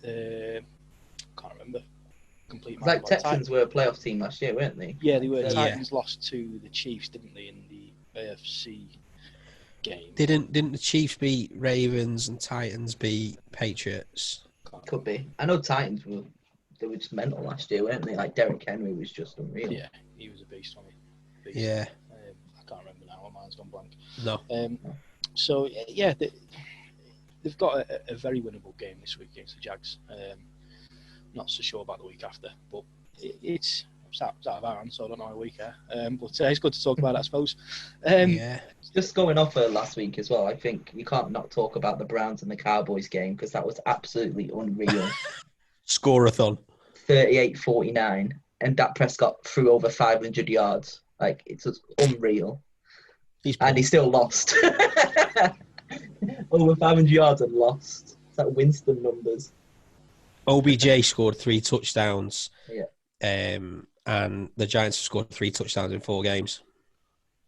S3: Can't remember. Complete.
S2: they? Like Texans were a playoff team last year, weren't they?
S3: Yeah, they were.
S2: Yeah.
S3: Titans lost to the Chiefs, didn't they, in the AFC game?
S1: Didn't the Chiefs beat Ravens and Titans beat Patriots?
S2: Could be. I know Titans were just mental last year, weren't they? Like Derrick Henry was just unreal.
S3: Yeah, he was a beast, wasn't he? Beast.
S1: Yeah.
S3: I can't remember now. My mind's gone blank.
S1: No.
S3: So yeah, they've got a very winnable game this week against the Jags. Not so sure about the week after, but it's out of our hands, so I don't know how we care. But it's good to talk about it, I suppose.
S1: Yeah.
S2: Just going off last week as well, I think you can't not talk about the Browns and the Cowboys game because that was absolutely unreal.
S1: Score-a-thon.
S2: 38-49, and Dak Prescott threw over 500 yards. Like, it's just unreal. And he still lost. Over 500 yards and lost. It's like Winston numbers.
S1: OBJ scored 3 touchdowns.
S2: Yeah.
S1: And the Giants have scored 3 touchdowns in 4 games.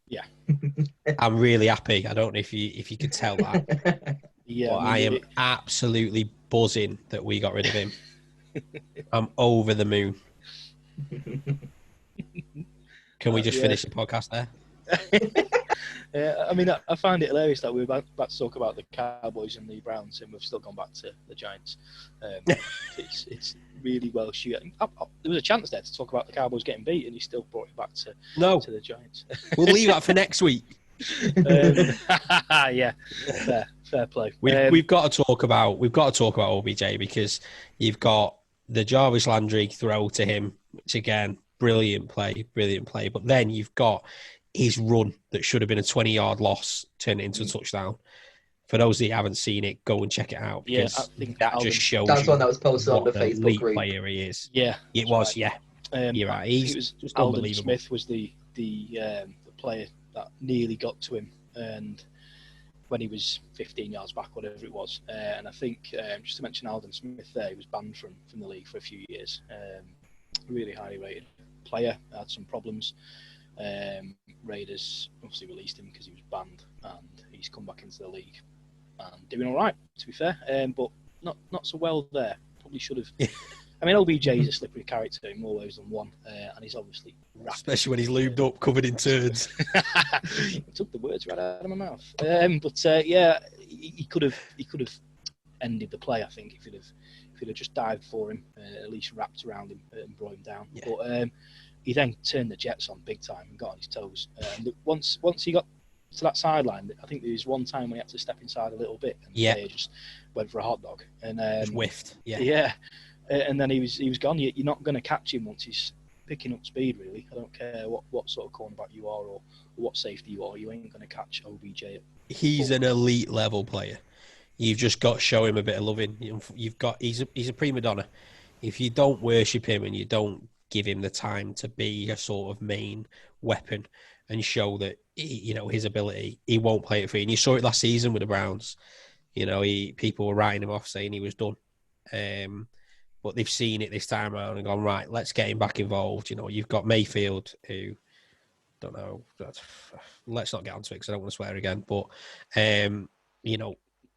S3: Yeah.
S1: I'm really happy. I don't know if you could tell that.
S3: Yeah,
S1: but I am absolutely buzzing that we got rid of him. I'm over the moon. Can we just finish the podcast there?
S3: I mean, I find it hilarious that we're about to talk about the Cowboys and the Browns, and we've still gone back to the Giants. It's really well shooting. There was a chance there to talk about the Cowboys getting beat, and you still brought it back to the Giants.
S1: We'll leave that for next week.
S3: Yeah, fair play.
S1: We've got to talk about OBJ because you've got the Jarvis Landry throw to him, which again, brilliant play. But then you've got his run that should have been a 20-yard loss turned it into a touchdown. For those that haven't seen it, go and check it out because
S3: I think
S1: that just shows
S2: that's
S1: you
S2: one that was posted on the
S1: what
S2: Facebook
S1: elite
S2: group.
S1: player he is.
S3: Yeah,
S1: it was.
S3: right.
S1: Yeah, you're right. He's just
S3: Alden
S1: unbelievable.
S3: Smith was the player that nearly got to him, and when he was 15 yards back, whatever it was. And I think just to mention Alden Smith, there he was banned from the league for a few years. Really highly rated player, had some problems. Raiders obviously released him because he was banned, and he's come back into the league and doing all right, to be fair, but not so well there. Probably should have. I mean, OBJ is a slippery character in more ways than one, and he's obviously rapid.
S1: Especially when he's lubed up, covered in turds.
S3: I took the words right out of my mouth. But yeah, he could have ended the play. I think if he'd have just dived for him, at least wrapped around him and brought him down. Yeah. But he then turned the Jets on big time and got on his toes. Once he got to that sideline, I think there was one time when he had to step inside a little bit, and the player just went for a hot dog and
S1: just whiffed.
S3: Yeah. And then he was gone. You're not going to catch him once he's picking up speed, really. I don't care what sort of cornerback you are or what safety you are. You ain't going to catch OBJ.
S1: He's an elite level player. You've just got to show him a bit of loving. He's a prima donna. If you don't worship him and you don't give him the time to be a sort of main weapon and show that his ability, he won't play it for you. And you saw it last season with the Browns. People were writing him off saying he was done. But they've seen it this time around and gone, right, let's get him back involved. You've got Mayfield, who, don't know, let's not get onto it because I don't want to swear again. But,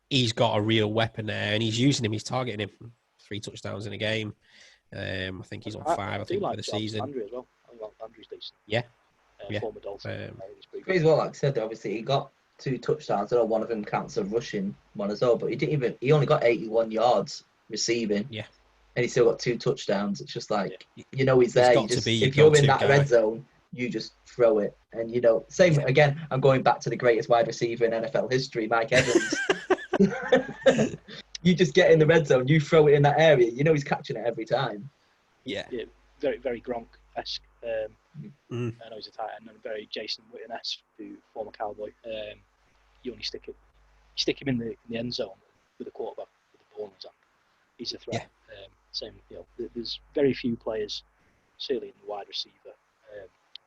S1: he's got a real weapon there and he's using him. He's targeting him. 3 touchdowns in a game. I think he's on 5, I think, for the season.
S3: Landry as well. I think Landry's decent.
S1: Yeah.
S3: Former Dolphin.
S2: As well, like I said, obviously, he got 2 touchdowns. I know one of them counts a rushing one as well, but he only got 81 yards receiving.
S1: Yeah.
S2: And he still got 2 touchdowns. It's just like, he's there. If you're in that red zone, you just throw it. And, same again, I'm going back to the greatest wide receiver in NFL history, Mike Evans. You just get in the red zone, you throw it in that area. He's catching it every time.
S1: Yeah.
S3: very very Gronk-esque.
S1: Mm.
S3: I know he's a tight end, and very Jason Witten-esque, who former Cowboy. You only stick him in the end zone with a quarterback with the ball in his hand. He's a threat. Same, there's very few players, certainly in the wide receiver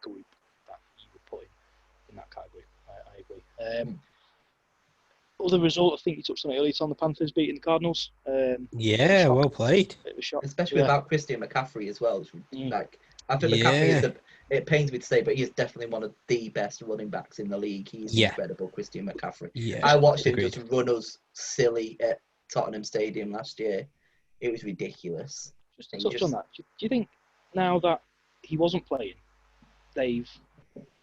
S3: group, that you would put in that category. I agree. Other result, I think you touched on it earlier, it's on the Panthers beating the Cardinals.
S1: Well played.
S3: Bit of a shock.
S2: Especially without Christian McCaffrey as well. Like, after McCaffrey it pains me to say, but he is definitely one of the best running backs in the league. He's incredible, Christian McCaffrey.
S1: Yeah,
S2: I watched him just run us silly at Tottenham Stadium last year. It was ridiculous.
S3: Just to touch on that, do you think now that he wasn't playing, they've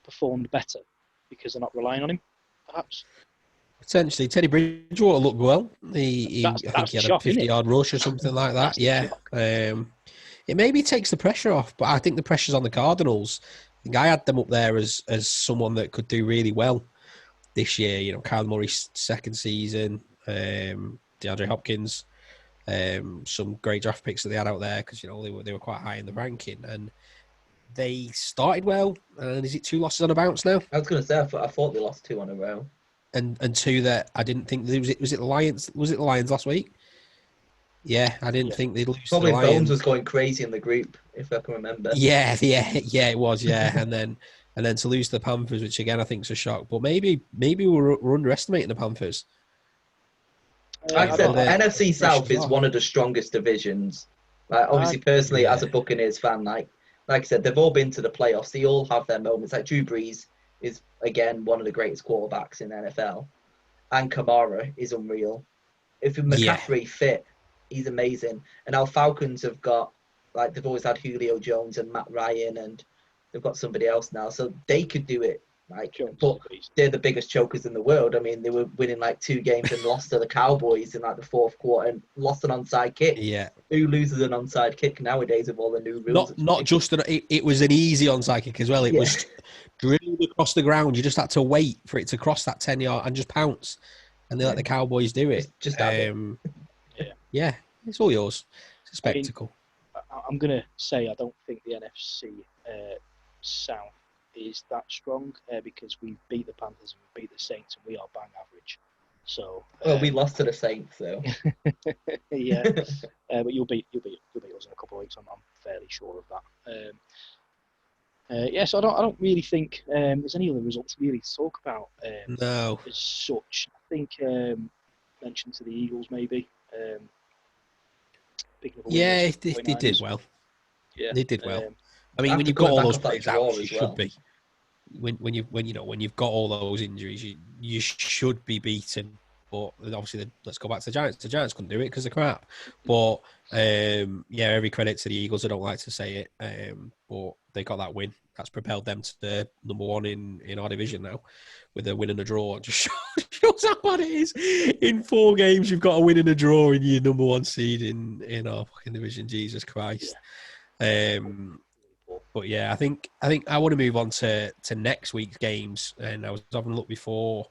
S3: performed better because they're not relying on him, perhaps?
S1: Potentially. Teddy Bridgewater looked well. I think he had a 50-yard rush or something like that. It maybe takes the pressure off, but I think the pressure's on the Cardinals. I think I had them up there as someone that could do really well this year. Kyle Murray's second season, DeAndre Hopkins, some great draft picks that they had out there because they were quite high in the ranking, and they started well. And is it 2 losses on a bounce now?
S2: I was going to say I thought they lost 2 on a row,
S1: and 2 that I didn't think was it the Lions? Was it the Lions last week? Yeah, I didn't think they'd lose.
S2: Probably
S1: to the Lions.
S2: Bones was going crazy in the group, if I can remember.
S1: Yeah, it was. Yeah, and then to lose to the Panthers, which again I think is a shock. But maybe we're underestimating the Panthers.
S2: Like I said, NFC South is one of the strongest divisions. Like, obviously, personally, as a Buccaneers fan, like I said, they've all been to the playoffs. They all have their moments. Like Drew Brees is again one of the greatest quarterbacks in the NFL, and Kamara is unreal. If McCaffrey fit, he's amazing. And our Falcons have got, like, they've always had Julio Jones and Matt Ryan, and they've got somebody else now, so they could do it. Like, but they're the biggest chokers in the world. I mean, they were winning like 2 games and lost to the Cowboys in like the 4th quarter and lost an onside kick.
S1: Yeah.
S2: Who loses an onside kick nowadays with all the new rules?
S1: Not just it was an easy onside kick as well. It was drilled across the ground. You just had to wait for it to cross that 10-yard and just pounce, and they let the Cowboys do it.
S2: Just
S1: yeah, it's all yours. It's a spectacle.
S3: I'm gonna say I don't think the NFC South is that strong because we beat the Panthers and we beat the Saints and we are bang average. So
S2: we lost to the Saints though.
S3: But you'll beat us in a couple of weeks. I'm fairly sure of that. So I don't really think there's any other results really to talk about.
S1: No.
S3: As such, I think mention to the Eagles maybe.
S1: They did well.
S3: Yeah,
S1: they did well. I mean, when you've got all those players out, you should be. When you've got all those injuries, you should be beaten. But obviously, let's go back to the Giants. The Giants couldn't do it because they're crap. But every credit to the Eagles. I don't like to say it, but they got that win. That's propelled them to the number 1 in our division now, with a win and a draw. It just shows how bad it is. In 4 games, you've got a win and a draw in your number 1 seed in our fucking division. Jesus Christ. But yeah, I think I want to move on to next week's games. And I was having a look before,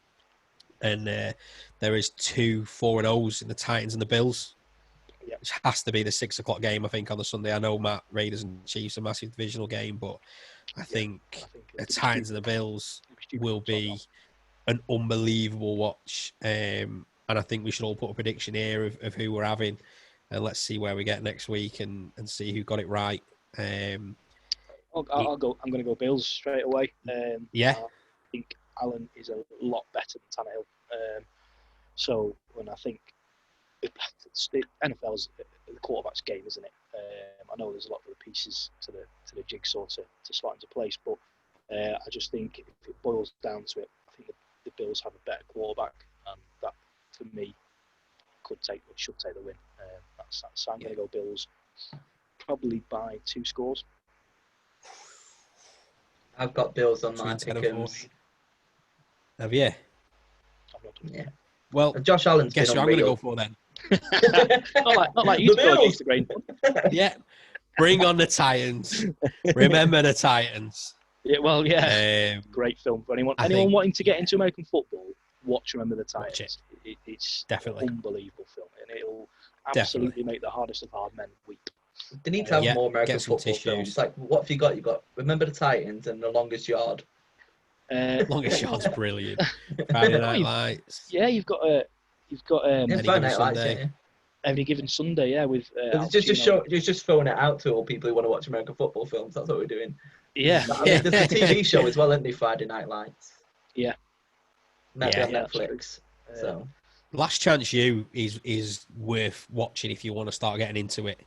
S1: and there is 2 4-0s in the Titans and the Bills. Which has to be the 6 o'clock game, I think, on the Sunday. I know Matt, Raiders and Chiefs, a massive divisional game, but I think the Titans and the Bills will be an unbelievable watch. And I think we should all put a prediction here of who we're having, and let's see where we get next week and see who got it right.
S3: I'll go. I'm going to go Bills straight away. I think Allen is a lot better than Tannehill. So when I think NFL's the quarterback's game, isn't it? I know there's a lot of the pieces to the jigsaw to slot into place, but I just think if it boils down to it, I think the Bills have a better quarterback, and that for me should take the win. So I'm going to go Bills, probably by 2 scores.
S2: I've got Bills on my pick'ems.
S1: Have you?
S2: Yeah.
S1: Well,
S2: Josh Allen's
S1: guess who I'm going to go for then?
S3: not like you to go against the grain.
S1: Yeah. Bring on the Titans. Remember the Titans.
S3: Yeah, well, yeah. Great film for anyone wanting to get into American football. Remember the Titans. It's
S1: definitely
S3: an unbelievable film, and it'll absolutely make the hardest of hard men weep.
S2: They need to have
S1: Yeah,
S2: more American
S1: get some
S2: football
S1: tissues.
S2: films. Like, what have you got? You got Remember the Titans and The Longest Yard.
S1: Longest Yard's brilliant. Friday Night Lights.
S3: Yeah, you've got
S2: Yeah,
S1: Any
S2: Friday
S1: Given
S2: Night Lights,
S1: Sunday.
S2: yeah.
S3: Every Given Sunday, yeah, with Al
S2: It's just throwing it out to all people who want to watch American football films. That's what we're doing.
S3: Yeah,
S2: I mean, there's a TV show as well, isn't there? Friday Night Lights.
S3: Yeah.
S2: Might be on
S3: Yeah,
S2: Netflix. So
S1: Last Chance U is worth watching if you want to start getting into it.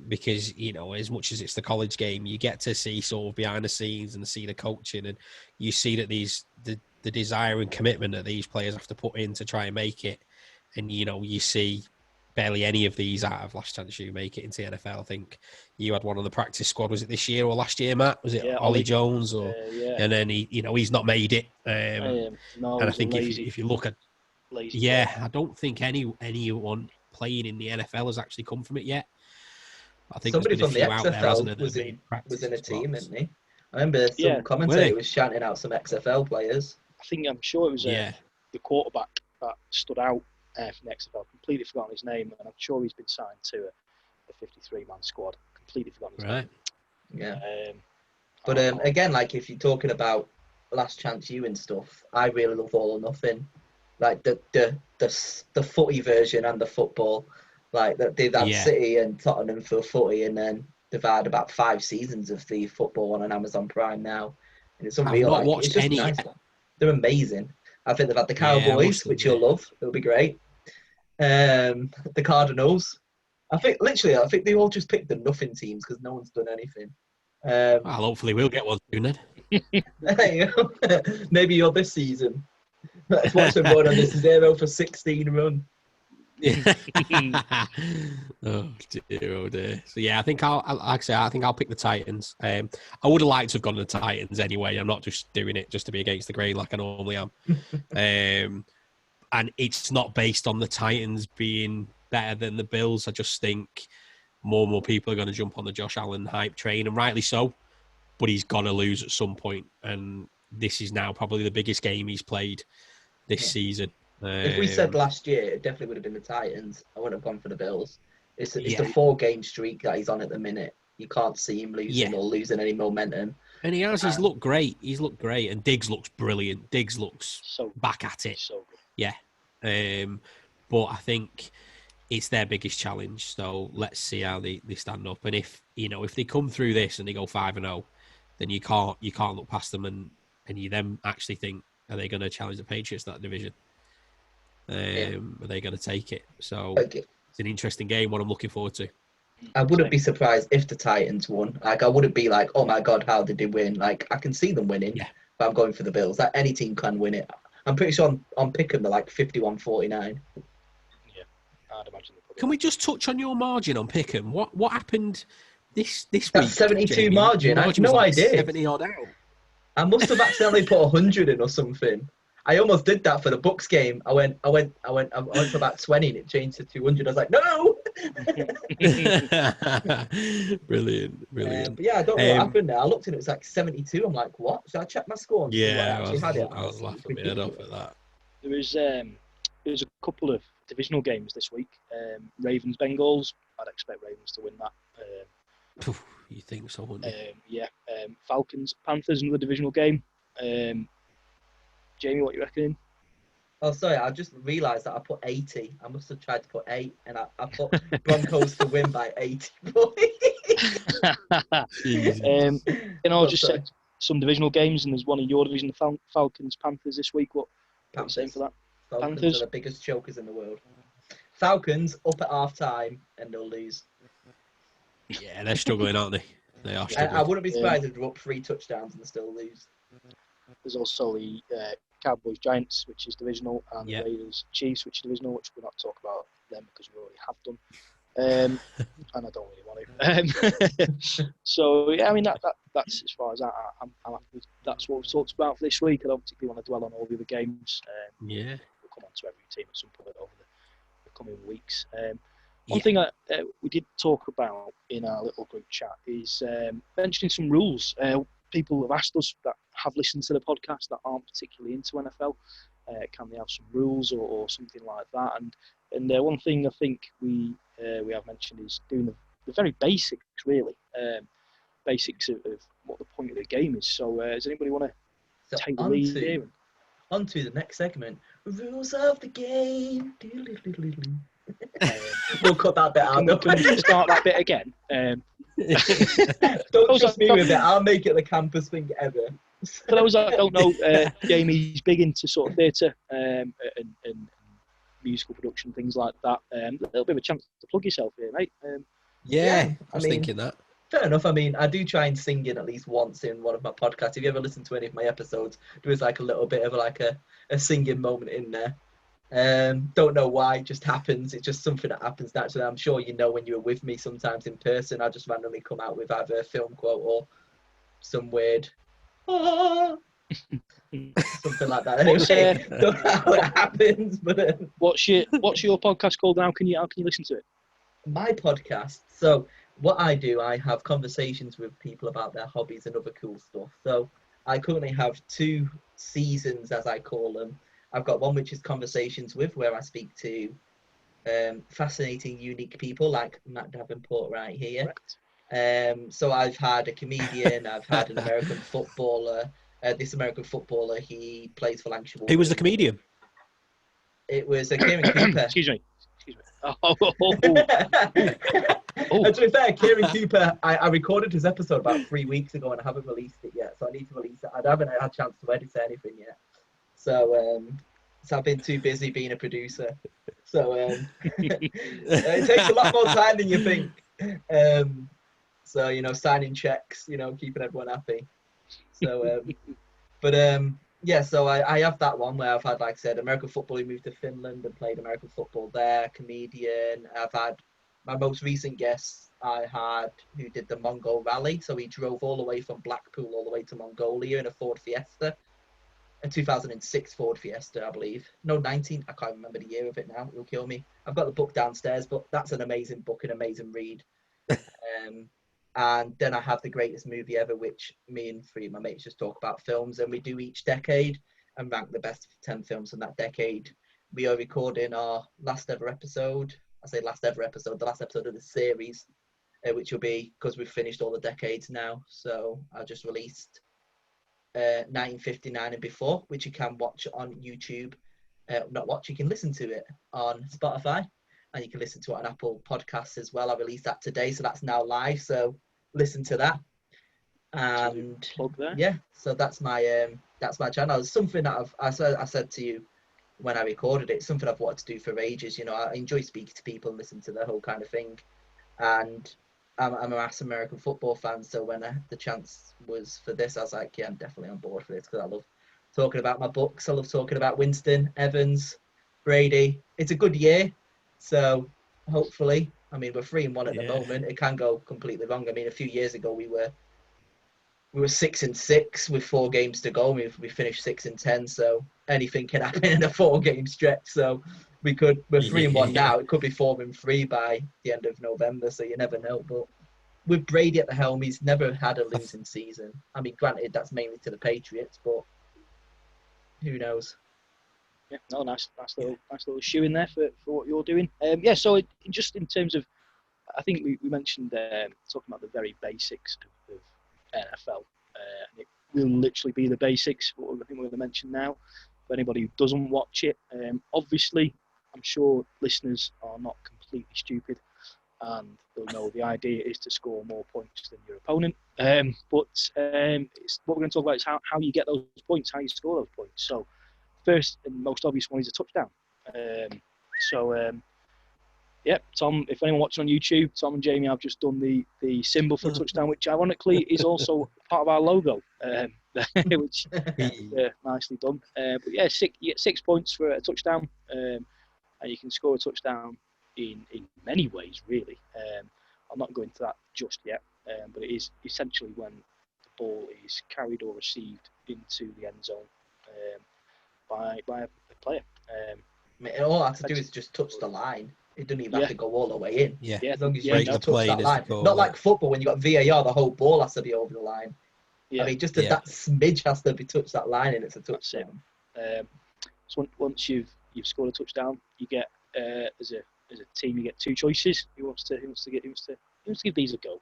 S1: Because, you know, as much as it's the college game, you get to see sort of behind the scenes and see the coaching, and you see that the desire and commitment that these players have to put in to try and make it. And, you know, you see barely any of these out of Last Chance U make it into the NFL. I think you had one on the practice squad. Was it this year or last year, Matt? Was it Ollie Jones? Or and then he's not made it. And I think if you look at I don't think anyone playing in the NFL has actually come from it yet. I think
S2: somebody
S1: there's been a
S2: from
S1: few
S2: the
S1: out there, hasn't there,
S2: XFL was in a team,
S1: spots.
S2: isn't he? I remember some commentator was shouting out some XFL players.
S3: I'm sure it was the quarterback that stood out from the XFL. Completely forgotten his name, and I'm sure he's been signed to a 53-man squad. Completely forgotten his name.
S2: Yeah. But again, like if you're talking about Last Chance U and stuff, I really love All or Nothing. Like the footy version and the football, like that they've had City and Tottenham for footy, and then they've had about 5 seasons of the football on Amazon Prime now, and it's unreal.
S1: I've not watched
S2: it's just
S1: any.
S2: Nice. They're amazing. I think they've had the Cowboys, which you'll love. It'll be great. The Cardinals. I think they all just picked the nothing teams because no one's done anything.
S1: Well, hopefully we'll get one soon
S2: then. Maybe you're this season. Let's watch them going on this 0-16 run.
S1: Oh dear. So yeah, I think I'll pick the Titans. I would have liked to have gone to the Titans anyway. I'm not just doing it just to be against the grain like I normally am. And it's not based on the Titans being better than the Bills. I just think more and more people are going to jump on the Josh Allen hype train, and rightly so. But he's got to lose at some point, and this is now probably the biggest game he's played this season.
S2: If we said last year, it definitely would have been the Titans. I wouldn't have gone for the Bills. It's the 4-game streak that he's on at the minute. You can't see him losing or losing any momentum.
S1: And he's looked great. He's looked great, and Diggs looks brilliant. Diggs looks back at it.
S3: So good.
S1: Yeah. But I think it's their biggest challenge. So let's see how they stand up. And if they come through this and they go 5-0, then you can't look past them, and you then actually think, are they going to challenge the Patriots that division? Are they going to take it? So it's an interesting game. What I'm looking forward to.
S2: I wouldn't be surprised if the Titans won. Like I wouldn't be like, oh my god, how did they win? Like I can see them winning, but I'm going for the Bills. Like any team can win it. I'm pretty sure on Pick'em they're like 51-49.
S3: Yeah, I'd imagine.
S1: Can we just touch on your margin on Pick'em? What happened this week?
S2: That 72 Jamie? Margin. I have no idea.
S1: 70 odd out.
S2: I must have accidentally put 100 in or something. I almost did that for the Bucks game. I went for about 20 and it changed to 200. I was like, no.
S1: Brilliant.
S2: But yeah, I don't know what happened there. I looked and it was like 72. I'm like, what? Should I check my score?
S1: I was laughing my head off at that.
S3: There was a couple of divisional games this week. Ravens Bengals. I'd expect Ravens to win that.
S1: You think so, wouldn't you?
S3: Falcons Panthers, another divisional game. Jamie, what you reckon?
S2: Oh, sorry, I just realised that I put 80. I must have tried to put 8, and I put Broncos to win by 80 points.
S3: Just said some divisional games, and there's one in your division, the Falcons Panthers this week. What are you saying for that?
S2: Falcons are the biggest chokers in the world. Falcons up at half-time, and they'll lose.
S1: Yeah, they're struggling, aren't they? They are struggling.
S2: I wouldn't be surprised if they're up 3 touchdowns and they still lose.
S3: There's also the Cowboys Giants, which is divisional, and the Raiders Chiefs, which is divisional, which we're not talking about them because we already have done. And I don't really want to. So yeah, I mean that's as far as I'm happy with. That's what we've talked about for this week. I don't particularly want to dwell on all the other games. We'll come on to every team at some point over the coming weeks. One thing we did talk about in our little group chat is mentioning some rules. People have asked us that have listened to the podcast that aren't particularly into NFL. Can they have some rules or something like that? And one thing I think we have mentioned is doing the very basics, really. Basics of what the point of the game is. So, does anybody want to take the lead here?
S2: On to the next segment. Rules of the game. We'll cut that bit out.
S3: Can we start that bit again?
S2: Don't trust me with it. I'll make it the campus thing ever.
S3: For those that don't know, Jamie's big into sort of theatre and musical production, things like that. A little bit of a chance to plug yourself here, mate.
S1: I was thinking that.
S2: Fair enough. I mean, I do try and sing in at least once in one of my podcasts. If you ever listen to any of my episodes, there is like a little bit of a singing moment in there. Don't know why, it just happens. It's just something that happens naturally. I'm sure you know when you were with me sometimes in person, I just randomly come out with either a film quote or some weird something like that. Anyway, don't know how it happens, but
S3: what's your podcast called and how can you listen to it?
S2: My podcast. So what I do, I have conversations with people about their hobbies and other cool stuff. So I currently have 2 seasons, as I call them. I've got one which is Conversations With, where I speak to fascinating, unique people like Matt Davenport right here. So I've had a comedian, I've had an American footballer. This American footballer, he plays for Lancashire.
S1: Who was the comedian?
S2: It was Kieran Cooper.
S3: Excuse me.
S2: To be fair, Kieran Cooper, I recorded his episode about 3 weeks ago and I haven't released it yet, so I need to release it. I haven't had a chance to edit anything yet. So I've been too busy being a producer. So it takes a lot more time than you think. So, signing checks, keeping everyone happy. So, yeah, so I have that one where I've had, like I said, American football. He moved to Finland and played American football there. Comedian. I've had my most recent guest who did the Mongol Rally. So he drove all the way from Blackpool all the way to Mongolia in a Ford Fiesta. A 2006 Ford Fiesta, I believe. No, 19. I can't remember the year of it now. It'll kill me. I've got the book downstairs, but that's an amazing book, an amazing read. And then I have The Greatest Movie Ever, which me and 3 of my mates just talk about films, and we do each decade and rank the best 10 films from that decade. We are recording our last ever episode. I say last ever episode, the last episode of the series, which will be, because we've finished all the decades now. So I just released 1959 and before, which you can watch on YouTube. You can listen to it on Spotify. And you can listen to it on Apple Podcasts as well. I released that today, so that's now live. So listen to that. And yeah, so that's my channel. It's something that I said to you when I recorded it. Something I've wanted to do for ages. I enjoy speaking to people and listen to the whole kind of thing. And I'm a massive American football fan. So when the chance was for this, I was like, yeah, I'm definitely on board for this because I love talking about my books. I love talking about Winston, Evans, Brady. It's a good year. So hopefully, I mean, we're 3-1 at the moment. It can go completely wrong. I mean, a few years ago we were 6-6 with 4 games to go. We finished 6-10. So anything can happen in a 4-game stretch. So we're 3-1 now. It could be 4-3 by the end of November. So you never know. But with Brady at the helm, he's never had a losing season. I mean, granted, that's mainly to the Patriots, but who knows?
S3: Yeah, no, nice little shoe in there for what you're doing. So just in terms of, I think we mentioned talking about the very basics of NFL. It will literally be the basics. What I think we're going to mention now. For anybody who doesn't watch it, obviously, I'm sure listeners are not completely stupid, and they'll know the idea is to score more points than your opponent. But what we're going to talk about is how you get those points, how you score those points. So. First and most obvious one is a touchdown. Tom, if anyone watching on YouTube, Tom and Jamie have just done the symbol for a touchdown, which ironically is also part of our logo, which nicely done. But yeah, you get 6 points for a touchdown, and you can score a touchdown in many ways, really. I'm not going into that just yet, but it is essentially when the ball is carried or received into the end zone. By a player.
S2: All I have to do is just touch the line. It doesn't even have to go all the way in.
S1: Yeah.
S2: As long as you
S1: break
S2: just
S1: the
S2: touch that line.
S1: goal,
S2: Not like football when you got VAR, the whole ball has to be over the line. Yeah. I mean, just that smidge has to be touched that line, and it's a touchdown.
S3: So once you've scored a touchdown, you get as a team you get 2 choices. Who wants to Let's give these a go.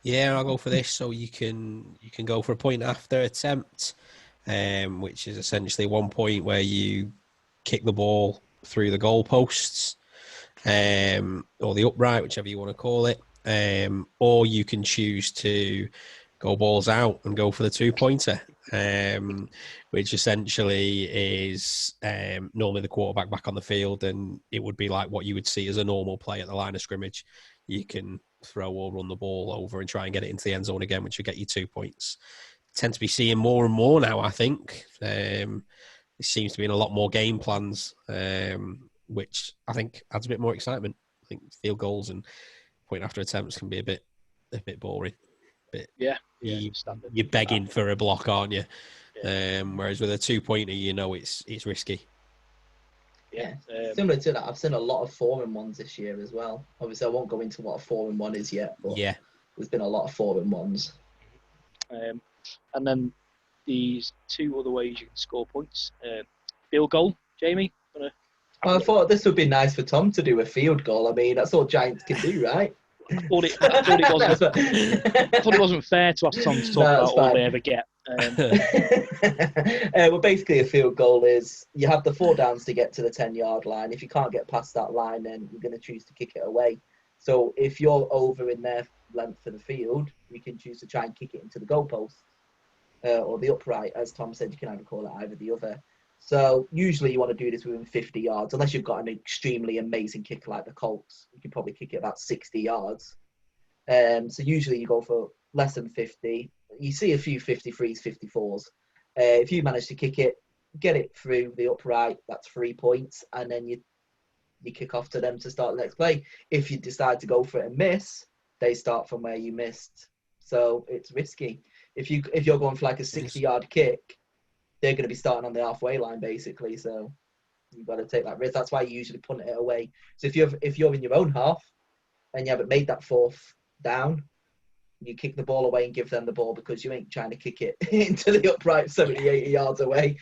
S1: Yeah, I'll go for this. So you can go for a point after attempt, which is essentially 1 point where you kick the ball through the goalposts, or the upright, whichever you want to call it. Or you can choose to go balls out and go for the 2-pointer, which essentially is normally the quarterback back on the field, and it would be like what you would see as a normal play at the line of scrimmage. You can throw or run the ball over and try and get it into the end zone again, which will get you 2 points. Tend to be seeing more and more now, I think. It seems to be in a lot more game plans, which I think adds a bit more excitement. I think field goals and point after attempts can be a bit boring. You're begging for a block, aren't you? Yeah. Whereas with a 2-pointer, it's risky.
S2: Yeah, similar to that, I've seen a lot of 4-and-1s this year as well. Obviously, I won't go into what a 4-and-1 is yet, but there's been a lot of 4-and-1s.
S3: And then these 2 other ways you can score points. Field goal, Jamie?
S2: I thought this would be nice for Tom to do a field goal. I mean, that's all Giants can do, right?
S3: I thought it wasn't fair to ask Tom to talk about all they ever get.
S2: Well, basically, a field goal is you have the 4 downs to get to the 10-yard line. If you can't get past that line, then you're going to choose to kick it away. So if you're over in their length of the field, you can choose to try and kick it into the goalpost or the upright. As Tom said, you can either call it either the other. So usually you want to do this within 50 yards, unless you've got an extremely amazing kicker like the Colts. You can probably kick it about 60 yards. So usually you go for less than 50. You see a few 53s, 54s. If you manage to kick it, get it through the upright, that's 3 points, and then you kick off to them to start the next play. If you decide to go for it and miss, they start from where you missed. So it's risky. If you're going for like a 60-yard kick, they're going to be starting on the halfway line basically. So you've got to take that risk. That's why you usually punt it away. So if you're in your own half and you haven't made that 4th down, you kick the ball away and give them the ball, because you ain't trying to kick it into the upright 70, 80 yards away.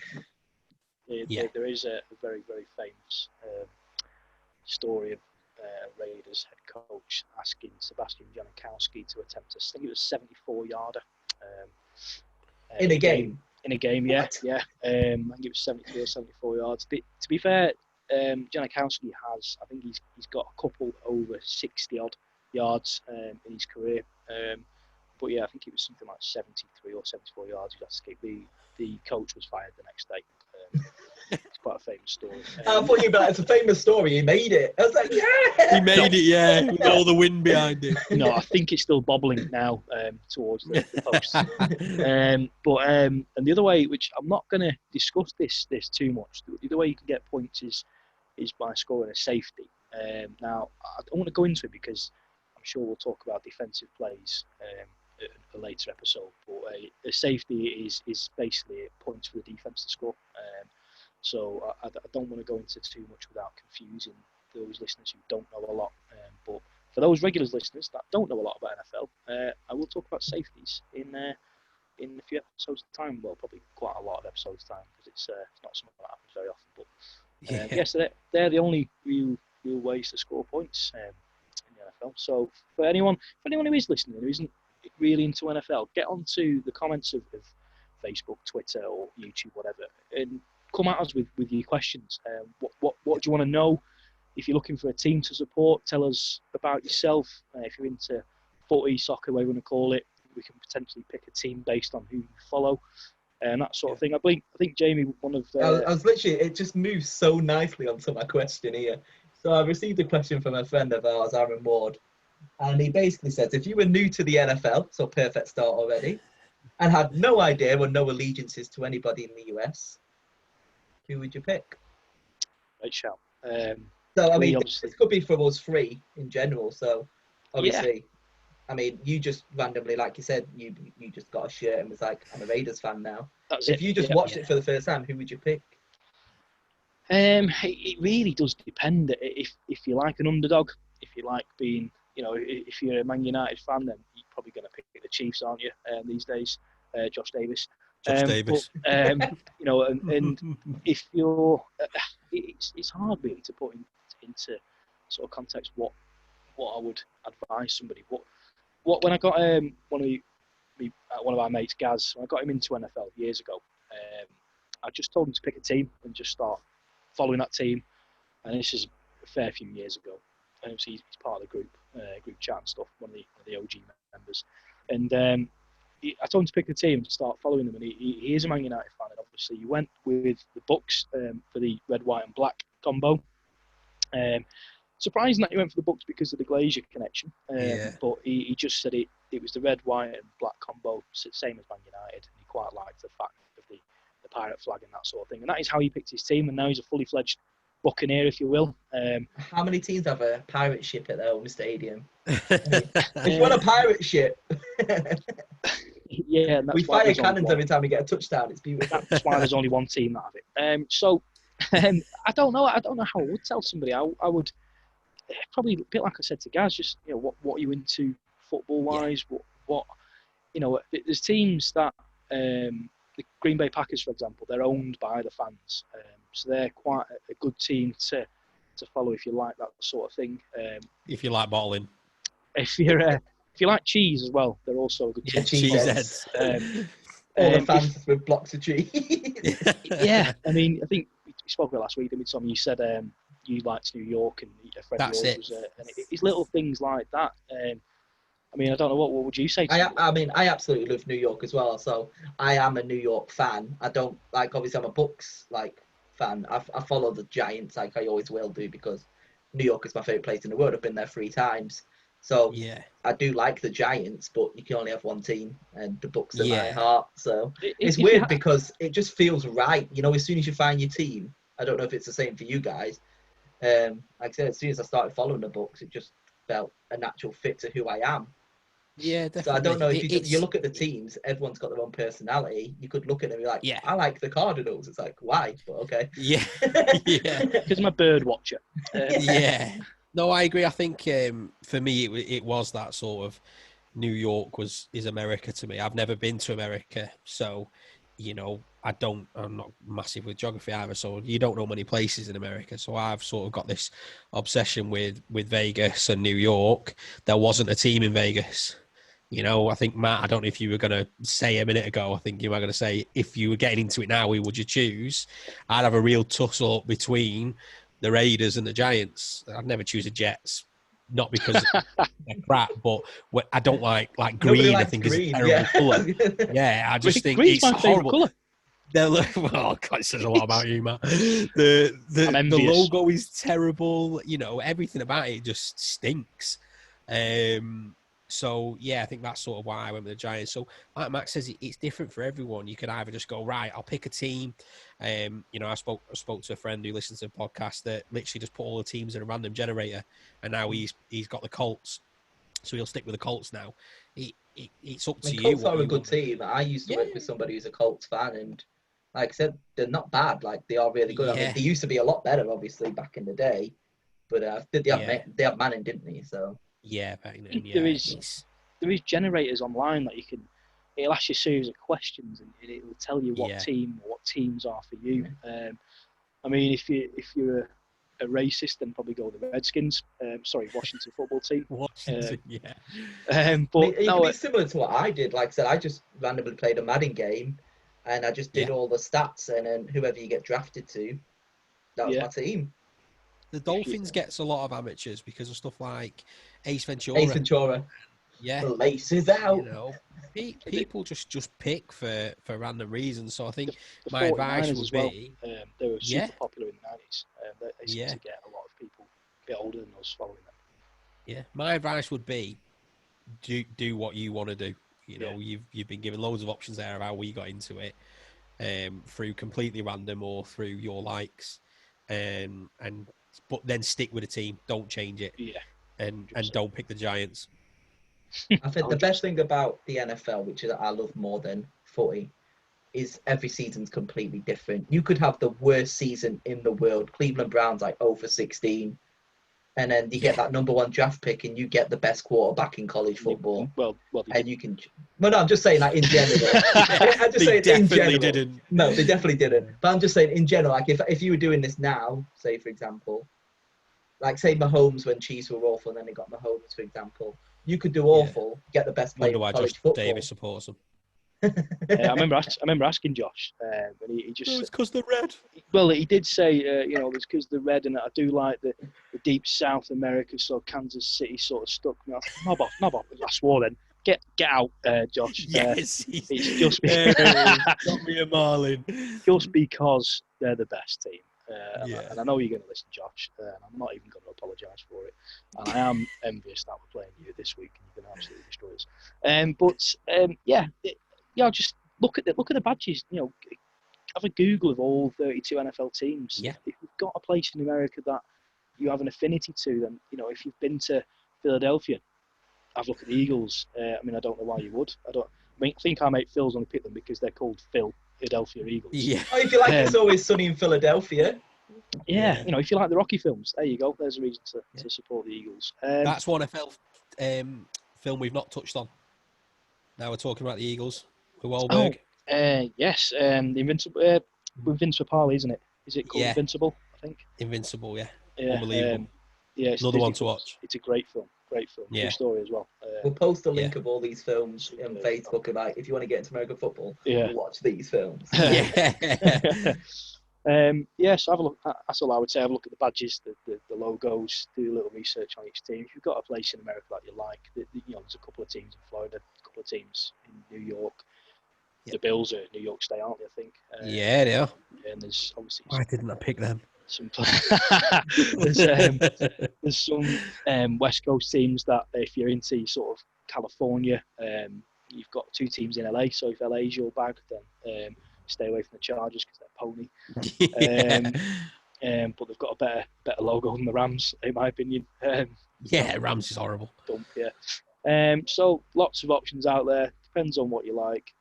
S3: There is a very, very famous story of Raiders head coach asking Sebastian Janikowski to attempt I think it was 74-yarder.
S2: In a game?
S3: In a game, yeah. I think it was 73 or 74 yards. To be fair, Janikowski I think he's got a couple over 60-odd yards in his career. But yeah, I think it was something like 73 or 74 yards. He had to escape. The coach was fired the next day. It's quite a famous story.
S2: I thought you meant it's a famous story. He made it. I was like, yeah!
S1: He made it, yeah, with all the wind behind it.
S3: No, I think it's still bobbling now towards the post. And the other way, which I'm not going to discuss this too much, the other way you can get points is by scoring a safety. Now, I don't want to go into it because I'm sure we'll talk about defensive plays in a later episode. But a safety is basically a point for the defense to score. So I don't want to go into too much without confusing those listeners who don't know a lot. But for those regular listeners that don't know a lot about NFL, I will talk about safeties in a few episodes of time. Well, probably quite a lot of episodes of time, because it's not something that happens very often. But so they're the only real ways to score points in the NFL. So for anyone who is listening who isn't really into NFL, get onto the comments of Facebook, Twitter, or YouTube, whatever, and come at us with your questions. What do you want to know? If you're looking for a team to support, tell us about yourself. If you're into footy, soccer, whatever you want to call it, we can potentially pick a team based on who you follow and that sort of thing. I think Jamie, one of
S2: I was literally, it just moves so nicely onto my question here. So I received a question from a friend of ours, Aaron Ward, and he basically says, if you were new to the NFL, so perfect start already, and had no idea or no allegiances to anybody in the US, who would you pick?
S3: Great shout.
S2: So, I mean, this could be for us three in general. So, obviously, I mean, you just randomly, like you said, you just got a shirt and was like, I'm a Raiders fan now. If you just watched it for the first time, who would you pick?
S3: It really does depend. If you like an underdog, if you like being, if you're a Man United fan, then you're probably going to pick the Chiefs, aren't you, these days? Josh Davis.
S1: Davis.
S3: But, and if you're, it's hard really to put into sort of context what what I would advise somebody. What when I got one of our mates, Gaz, when I got him into NFL years ago, I just told him to pick a team and just start following that team. And this is a fair few years ago. And he's part of the group chat and stuff, one of the OG members. And I told him to pick a team and start following them. And he is a Man United fan, and obviously he went with the Bucks for the red, white, and black combo. Surprising that he went for the Bucks because of the Glazier connection. But he just said it was the red, white, and black combo, same as Man United. And he quite liked the fact of the pirate flag and that sort of thing. And that is how he picked his team. And now he's a fully fledged Buccaneer, if you will.
S2: How many teams have a pirate ship at their home stadium? If you want a pirate ship,
S3: yeah, and that's
S2: we fire cannons every time we get a touchdown. It's beautiful.
S3: That's why there's only one team that have it. So I don't know how I would tell somebody. I would probably a bit like I said to Gaz, just what are you into football wise? What there's teams that the Green Bay Packers, for example, they're owned by the fans, so they're quite a good team to follow if you like that sort of thing.
S1: If you like bottling,
S3: if you like cheese as well, they're also a good team.
S2: Cheeseheads. All the fans with blocks of cheese.
S3: Yeah, I mean, I think we spoke about last week, didn't we, Tom? You said you liked New York, and Freddie was, and it's little things like that. I mean, I don't know, what would you say to
S2: I mean, I absolutely love New York as well, so I am a New York fan. I don't, obviously I'm a Bucks, fan. I follow the Giants, like I always will do, because New York is my favourite place in the world. I've been there 3 times. So I do like the Giants, but you can only have one team, and the Bucks are my heart. So it's weird because it just feels right. As soon as you find your team, I don't know if it's the same for you guys. Like I said, as soon as I started following the Bucks, it just felt a natural fit to who I am.
S1: Yeah, definitely.
S2: So I don't know if you look at the teams, everyone's got their own personality. You could look at them and be like, I like the Cardinals. It's like, why? But okay.
S1: Yeah.
S3: Because I'm a bird watcher.
S1: Yeah. No, I agree. I think for me, it was that sort of New York is America to me. I've never been to America, so I'm not massive with geography either. So you don't know many places in America. So I've sort of got this obsession with Vegas and New York. There wasn't a team in Vegas. I think, Matt, I don't know if you were going to say a minute ago, I think you were going to say, if you were getting into it now, who would you choose? I'd have a real tussle between the Raiders and the Giants. I'd never choose the Jets, not because they're crap, but I don't like green. I think green, is a terrible colour. Yeah, I just think
S3: green's
S1: it's
S3: my horrible colour.
S1: Oh God, it says a lot about you, Matt. The logo is terrible. Everything about it just stinks. So yeah, I think that's sort of why I went with the Giants. So like Max says, it's different for everyone. You could either just go, right, I'll pick a team. I spoke to a friend who listens to the podcast that literally just put all the teams in a random generator, and now he's got the Colts, so he'll stick with the Colts now. It's up to you.
S2: Colts are a good team. I used to work with somebody who's a Colts fan, and like I said, they're not bad. They are really good. I mean, they used to be a lot better, obviously, back in the day, but they have Manning, didn't they? So.
S1: Yeah, back then,
S3: there is generators online that you can. It'll ask you a series of questions and it'll tell you what team or what teams are for you. I mean, if you're a racist, then probably go with the Redskins. Washington football team.
S2: Washington,
S3: but
S2: it's similar to what I did. Like I said, I just randomly played a Madden game, and I just did all the stats, and then whoever you get drafted to, that was my team.
S1: The Dolphins gets a lot of amateurs because of stuff like Ace Ventura. Yeah.
S2: The laces out.
S1: People just pick for random reasons. So I think
S3: the
S1: my advice would be...
S3: they were super popular in the 90s. They seem to get a lot of people a bit older than us following them.
S1: Yeah. My advice would be do what you want to do. You've been given loads of options there of how we got into it, through completely random or through your likes. But then stick with the team. Don't change it.
S3: Yeah.
S1: And don't pick the Giants.
S2: I think the best thing about the NFL, which I love more than footy, is every season's completely different. You could have the worst season in the world. Cleveland Browns 0-16. And then you get that number 1 draft pick and you get the best quarterback in college football. And you can... Well, no, I'm just saying in general. I'm just saying in general.
S1: Didn't.
S2: No, they definitely didn't. But I'm just saying in general, if you were doing this now, say, for example, like say Mahomes when Chiefs were awful, and then they got Mahomes, for example. You could do awful, get the best player
S1: Wonder
S2: in
S1: why
S2: college
S1: Josh
S2: football.
S1: Davis supports them.
S3: I remember asking Josh, and he just
S1: It's because they're red.
S3: well, he did say, it's because they're red, and I do like the deep South America, so Kansas City sort of stuck me. I thought, knob off. I swore then. Get out, Josh.
S1: Yes,
S3: it's just
S1: got me a Marlin.
S3: just because they're the best team.
S1: Yeah.
S3: And I know you're going to listen, Josh, and I'm not even going to apologise for it. And I am envious that we're playing you this week, and you're going to absolutely destroy us. Just look at the badges. Have a Google of all 32 NFL teams.
S1: Yeah.
S3: If you've got a place in America that you have an affinity to, then if you've been to Philadelphia, have a look at the Eagles. I don't know why you would. I think our mate Phil's only picked them because they're called Philadelphia Eagles.
S1: Yeah.
S2: Oh, if you like, It's Always Sunny in Philadelphia.
S3: Yeah, if you like the Rocky films, there you go. There's a reason to support the Eagles.
S1: That's one NFL film we've not touched on. Now we're talking about the Eagles. Wahlberg.
S3: Yes. The Invincible. With Vince Papale, isn't it? Is it called Invincible? I think.
S1: Invincible, yeah.
S3: Yeah.
S1: Unbelievable.
S3: It's
S1: another one to watch.
S3: It's a great film.
S1: Yeah.
S3: True story as well.
S2: We'll post a link of all these films on Facebook about if you want to get into American football, watch these films.
S1: Yeah.
S3: So have a look. That's all I would say. Have a look at the badges, the logos, do a little research on each team. If you've got a place in America that you like, there's a couple of teams in Florida, a couple of teams in New York. The Bills are New York State, aren't they? I think.
S1: Yeah, they are.
S3: And there's obviously.
S1: Why didn't I pick them?
S3: There's some West Coast teams that if you're into sort of California, you've got two teams in LA. So if LA's your bag, then stay away from the Chargers because they're pony. But they've got a better logo than the Rams, in my opinion.
S1: Rams is horrible.
S3: Dump, yeah. So lots of options out there. Depends on what you like.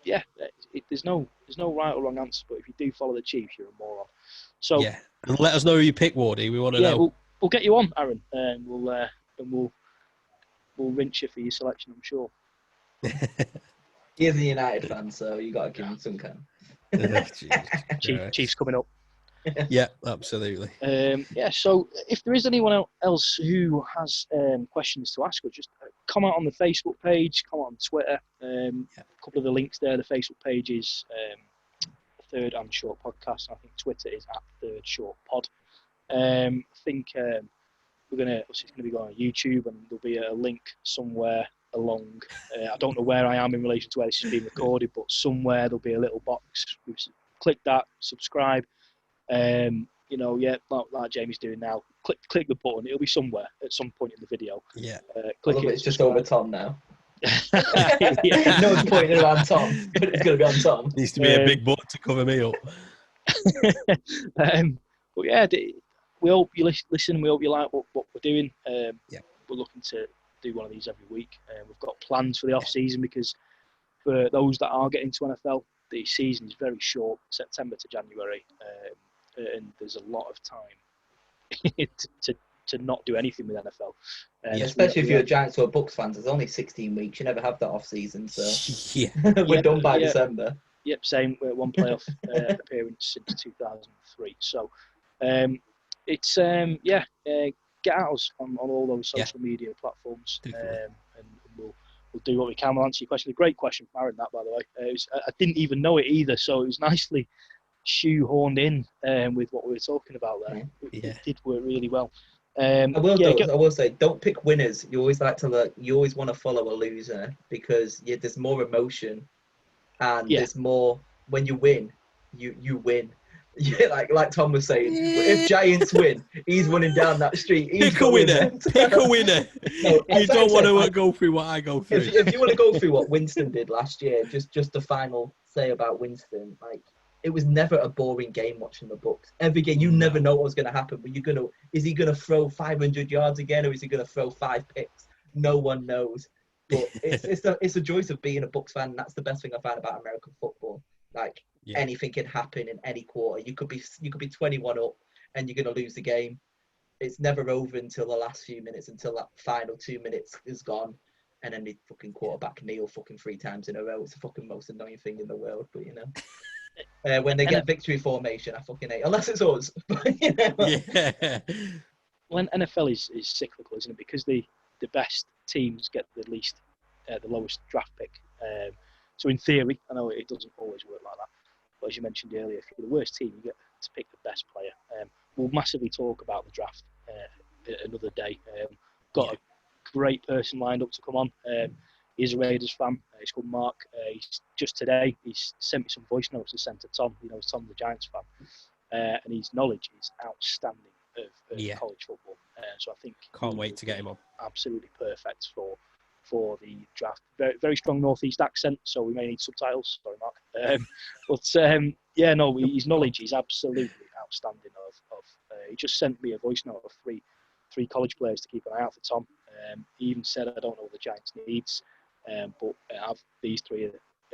S3: There's no right or wrong answer. But if you do follow the Chiefs, you're a moron. So
S1: and let us know who you pick, Wardy. We want to know.
S3: We'll get you on, Aaron, and we'll rinse you for your selection, I'm sure.
S2: He is a United fan, so you got to give him some kind.
S3: Chiefs coming up.
S1: Yeah, absolutely.
S3: So if there is anyone else who has questions to ask us, just comment on the Facebook page, comment on Twitter. A couple of the links there. The Facebook page is Third and Short Podcast. I think Twitter is @Third Short Pod. I think it's going to be going on YouTube, and there'll be a link somewhere along. I don't know where I am in relation to where this is being recorded, but somewhere there'll be a little box. Click that, subscribe. Like Jamie's doing now. Click the button. It'll be somewhere at some point in the video.
S1: Yeah.
S2: Click it. It's just over Tom now. No one's pointing around Tom, but it's going to be on Tom.
S1: Needs to be a big button to cover me up.
S3: We hope you listen. We hope you like what we're doing. We're looking to do one of these every week. We've got plans for the off season because for those that are getting to NFL, the season is very short, September to January, and there's a lot of time to not do anything with NFL.
S2: Especially if you're a Giants or Bucks fans, there's only 16 weeks. You never have that off season, so we're done by December.
S3: Yep, same. One playoff appearance since 2003. So get at us on all those social media platforms, and we'll do what we can. We'll answer your question. A great question from Aaron, that, by the way. I didn't even know it either, so it was nicely shoehorned in with what we were talking about there. It did work really well. I
S2: will say, don't pick winners. You always want to follow a loser because there's more emotion, and there's more when you win. You win. Yeah, like Tom was saying, if Giants win, he's running down that street.
S1: Pick a winner. Pick a winner. No, you don't want to go through what I go through.
S2: If you want to go through what Winston did last year, just the final say about Winston, it was never a boring game watching the Bucks. Every game, you never know what was going to happen. But is he going to throw 500 yards again, or is he going to throw 5 picks? No one knows. But it's a joy of being a Bucks fan. And that's the best thing I found about American football. Anything can happen in any quarter. You could be 21 up, and you're going to lose the game. It's never over until the last few minutes, until that final 2 minutes is gone, and then the fucking quarterback kneel fucking 3 times in a row. It's the fucking most annoying thing in the world, but When they get victory formation, I fucking hate. Unless it's us.
S1: Yeah.
S3: Well, NFL is cyclical, isn't it? Because the best teams get the lowest draft pick. So in theory, I know it doesn't always work like that. But as you mentioned earlier, if you're the worst team, you get to pick the best player. We'll massively talk about the draft another day. Got a great person lined up to come on. He's a Raiders fan. He's called Mark. He's sent me some voice notes to send to Tom. You know, Tom's the Giants fan, and his knowledge is outstanding of college football. So I think
S1: can't wait to get him on.
S3: Absolutely perfect for the draft. Very, very strong Northeast accent, so we may need subtitles. Sorry, Mark. His knowledge is absolutely outstanding. He just sent me a voice note of three college players to keep an eye out for Tom. He even said, I don't know what the Giants needs, but these three are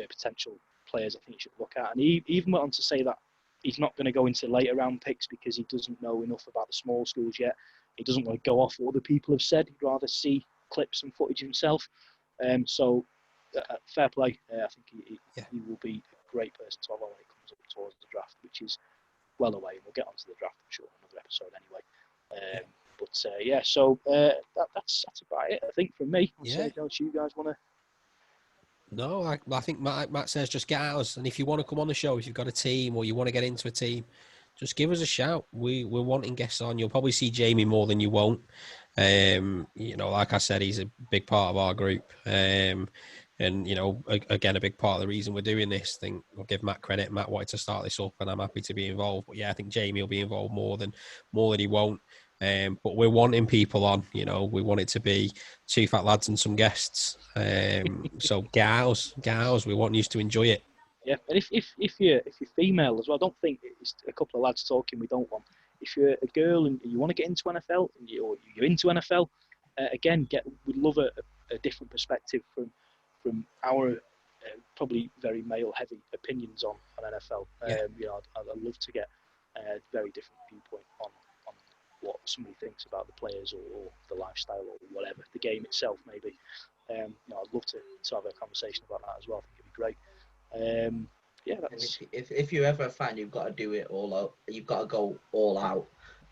S3: potential players I think you should look at. And he even went on to say that he's not going to go into later round picks because he doesn't know enough about the small schools yet. He doesn't want to go off what other people have said. He'd rather see clips and footage himself. So fair play. I think he will be a great person to have on when it comes up towards the draft, which is well away. And we'll get onto the draft, I'm sure, in another episode anyway. So that's about it, I think, from me. Don't you guys want to?
S1: No, I think Matt says just get at us. And if you want to come on the show, if you've got a team or you want to get into a team, just give us a shout. We're wanting guests on. You'll probably see Jamie more than you won't. Like I said, he's a big part of our group. And, again, a big part of the reason we're doing this thing. I'll give Matt credit. Matt wanted to start this up and I'm happy to be involved. But yeah, I think Jamie will be involved more than he won't. But we're wanting people on, we want it to be two fat lads and some guests. So get ours. We want you to enjoy it.
S3: Yeah, and if you're female as well, I don't think it's a couple of lads talking we don't want. If you're a girl and you want to get into NFL, or you're into NFL, we'd love a different perspective from our probably very male-heavy opinions on NFL. I'd love to get a very different viewpoint on what somebody thinks about the players or the lifestyle or whatever, the game itself maybe. I'd love to have a conversation about that as well. I think it'd be great.
S2: If you're ever a fan, you've got to do it all out. You've got to go all out.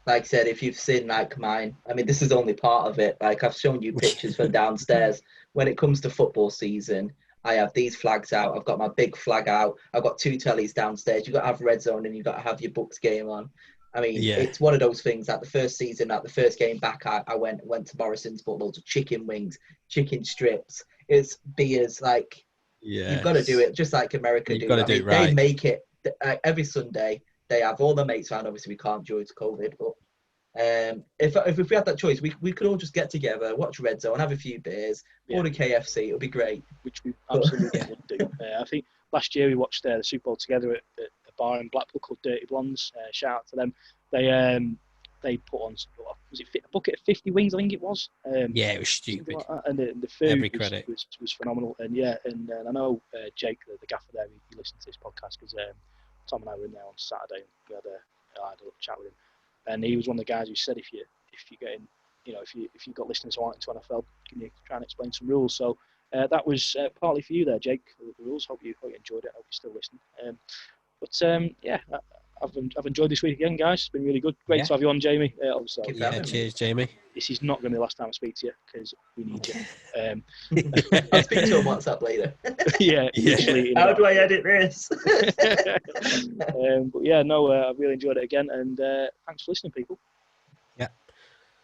S2: Like I said, if you've seen like mine, I mean, this is only part of it. Like I've shown you pictures from downstairs. When it comes to football season, I have these flags out. I've got my big flag out. I've got 2 tellies downstairs. You've got to have Red Zone and you've got to have your Bucks game on. I mean, It's one of those things. Like the first season, like the first game back, I went to Morrison's, bought loads of chicken wings, chicken strips. It's beers. Like you've got to do it just like America do.
S1: Got to do it right.
S2: They make it every Sunday. They have all their mates around. Obviously, we can't due to COVID, but if we had that choice, we could all just get together, watch Red Zone, have a few beers, order KFC. It would be great.
S3: Which we absolutely would do. I think last year we watched the Super Bowl together at a bar in Blackpool called Dirty Blondes. Shout out to them. They put on, was it a bucket of 50 wings? I think it was.
S1: It was stupid.
S3: Like that. And the food
S1: Every credit
S3: was phenomenal. And I know Jake, the gaffer there, he listened to this podcast because Tom and I were in there on Saturday and we had a little chat with him. And he was one of the guys who said if you're getting, if you've got listeners who aren't into NFL, can you try and explain some rules? So that was partly for you there, Jake, the rules. Hope you enjoyed it. Hope you're still listening. I've enjoyed this week again, guys. It's been really good. Great to have you on, Jamie.
S1: Cheers, Jamie.
S3: This is not going to be the last time I speak to you because we need you.
S2: I'll speak to you on WhatsApp later.
S3: Literally.
S2: How do I edit this?
S3: I really enjoyed it again, and thanks for listening, people.